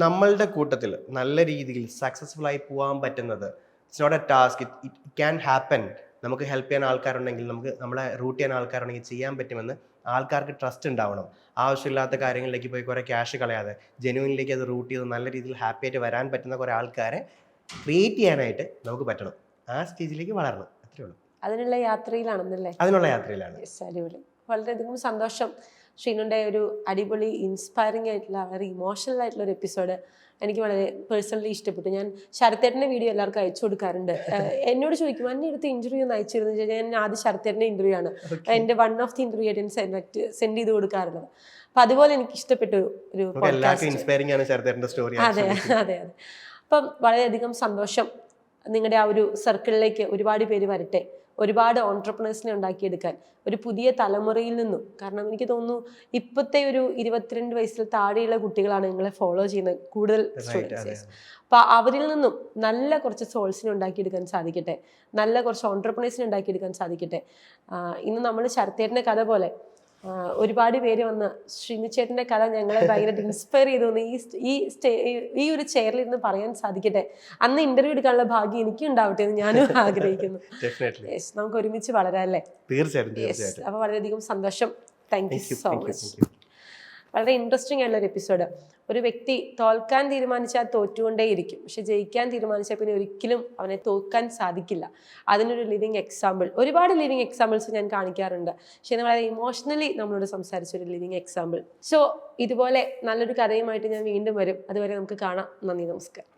B: നമ്മളുടെ കൂട്ടത്തിൽ നല്ല രീതിയിൽ സക്സസ്ഫുൾ ആയി പോകാൻ പറ്റുന്നത്, it's not a task, it can happen. നമുക്ക് ഹെൽപ്പ് ചെയ്യാൻ ആൾക്കാരുണ്ടെങ്കിൽ, നമുക്ക് നമ്മളെ റൂട്ട് ചെയ്യാൻ ആൾക്കാരുണ്ടെങ്കിൽ ചെയ്യാൻ പറ്റുമെന്ന് ആൾക്കാർക്ക് ട്രസ്റ്റ് ഉണ്ടാവണം. ആവശ്യമില്ലാത്ത കാര്യങ്ങളിലേക്ക് പോയി കുറേ ക്യാഷ് കളയാതെ ജെന്യുവിനിലേക്ക് അത് റൂട്ട് ചെയ്ത് നല്ല രീതിയിൽ ഹാപ്പി ആയിട്ട് വരാൻ പറ്റുന്ന കുറേ ആൾക്കാരെ ക്രിയേറ്റ് ചെയ്യാനായിട്ട് നമുക്ക് പറ്റണം. ആ സ്റ്റേജിലേക്ക് വളരണം, അത്രേ ഉള്ളൂ.
A: അതിനുള്ള യാത്രയിലാണെന്നല്ലേ?
B: അതിനുള്ള യാത്രയിലാണ്.
A: അടിപൊളി. വളരെയധികം സന്തോഷം. ഷീനുന്റെ ഒരു അടിപൊളി ഇൻസ്പയറിംഗ് ആയിട്ടുള്ള വളരെ ഇമോഷണൽ ആയിട്ടുള്ള ഒരു എപ്പിസോഡ് എനിക്ക് വളരെ പേഴ്സണലി ഇഷ്ടപ്പെട്ടു. ഞാൻ ശരത്തേട്ടൻ്റെ വീഡിയോ എല്ലാവർക്കും അയച്ചു കൊടുക്കാറുണ്ട്. എന്നോട് ചോദിക്കും എന്നെ എടുത്ത് ഇന്റർവ്യൂ ഒന്ന് അയച്ചിരുന്നു ചോദിച്ചാൽ ഞാൻ ആദ്യം ശരത്തേട്ടൻ്റെ ഇന്റർവ്യൂ ആണ് എൻ്റെ വൺ ഓഫ് ദി ഇന്റർവ്യൂ ആയിട്ട് സെൻഡ് ചെയ്ത് കൊടുക്കാറുള്ളത്. അപ്പൊ അതുപോലെ എനിക്ക് ഇഷ്ടപ്പെട്ടു ഒരു അതെ അതെ അതെ. അപ്പം വളരെയധികം സന്തോഷം. നിങ്ങളുടെ ആ ഒരു സർക്കിളിലേക്ക് ഒരുപാട് പേര് വരട്ടെ, ഒരുപാട് ഓൺട്രപ്രണേഴ്സിനെ ഉണ്ടാക്കിയെടുക്കാൻ, ഒരു പുതിയ തലമുറയിൽ നിന്നും. കാരണം എനിക്ക് തോന്നുന്നു ഇപ്പോഴത്തെ ഒരു 22 വയസ്സിൽ താഴെയുള്ള കുട്ടികളാണ് നിങ്ങളെ ഫോളോ ചെയ്യുന്ന കൂടുതൽ സ്റ്റുഡൻസ്. അപ്പൊ അവരിൽ നിന്നും നല്ല കുറച്ച് സോൾസിനെ ഉണ്ടാക്കിയെടുക്കാൻ സാധിക്കട്ടെ, നല്ല കുറച്ച് ഓൺട്രപ്രണേഴ്സിനെ ഉണ്ടാക്കിയെടുക്കാൻ സാധിക്കട്ടെ. ഇന്ന് നമ്മൾ ശരത്തേട്ടൻ്റെ കഥ പോലെ ഒരുപാട് പേര് വന്ന് ശ്രീനിച്ചേട്ടൻ്റെ കഥ ഞങ്ങളെ ഭയങ്കര ഇൻസ്പയർ ചെയ്തു ഈ ഒരു ചെയറിൽ ഇരുന്ന് പറയാൻ സാധിക്കട്ടെ. അന്ന് ഇന്റർവ്യൂ എടുക്കാനുള്ള ഭാഗ്യം എനിക്കും ഉണ്ടാവട്ടെ എന്ന് ഞാനും ആഗ്രഹിക്കുന്നു. നമുക്ക് ഒരുമിച്ച് വളരാം അല്ലേ?
B: തീർച്ചയായിട്ടും.
A: അപ്പൊ വളരെയധികം സന്തോഷം. Thank you so much. വളരെ ഇൻട്രസ്റ്റിംഗ് ആയിട്ടുള്ള ഒരു എപ്പിസോഡ്. ഒരു വ്യക്തി തോൽക്കാൻ തീരുമാനിച്ചാൽ തോറ്റുകൊണ്ടേയിരിക്കും, പക്ഷെ ജയിക്കാൻ തീരുമാനിച്ചാൽ പിന്നെ ഒരിക്കലും അവനെ തോൽക്കാൻ സാധിക്കില്ല. അതിനൊരു ലിവിങ് എക്സാമ്പിൾ, ഒരുപാട് ലിവിങ് എക്സാമ്പിൾസ് ഞാൻ കാണിക്കാറുണ്ട്. പക്ഷെ വളരെ ഇമോഷണലി നമ്മളോട് സംസാരിച്ച ഒരു ലിവിങ് എക്സാമ്പിൾ. സോ ഇതുപോലെ നല്ലൊരു കഥയുമായിട്ട് ഞാൻ വീണ്ടും വരും. അതുവരെ നമുക്ക് കാണാം. നന്ദി, നമസ്കാരം.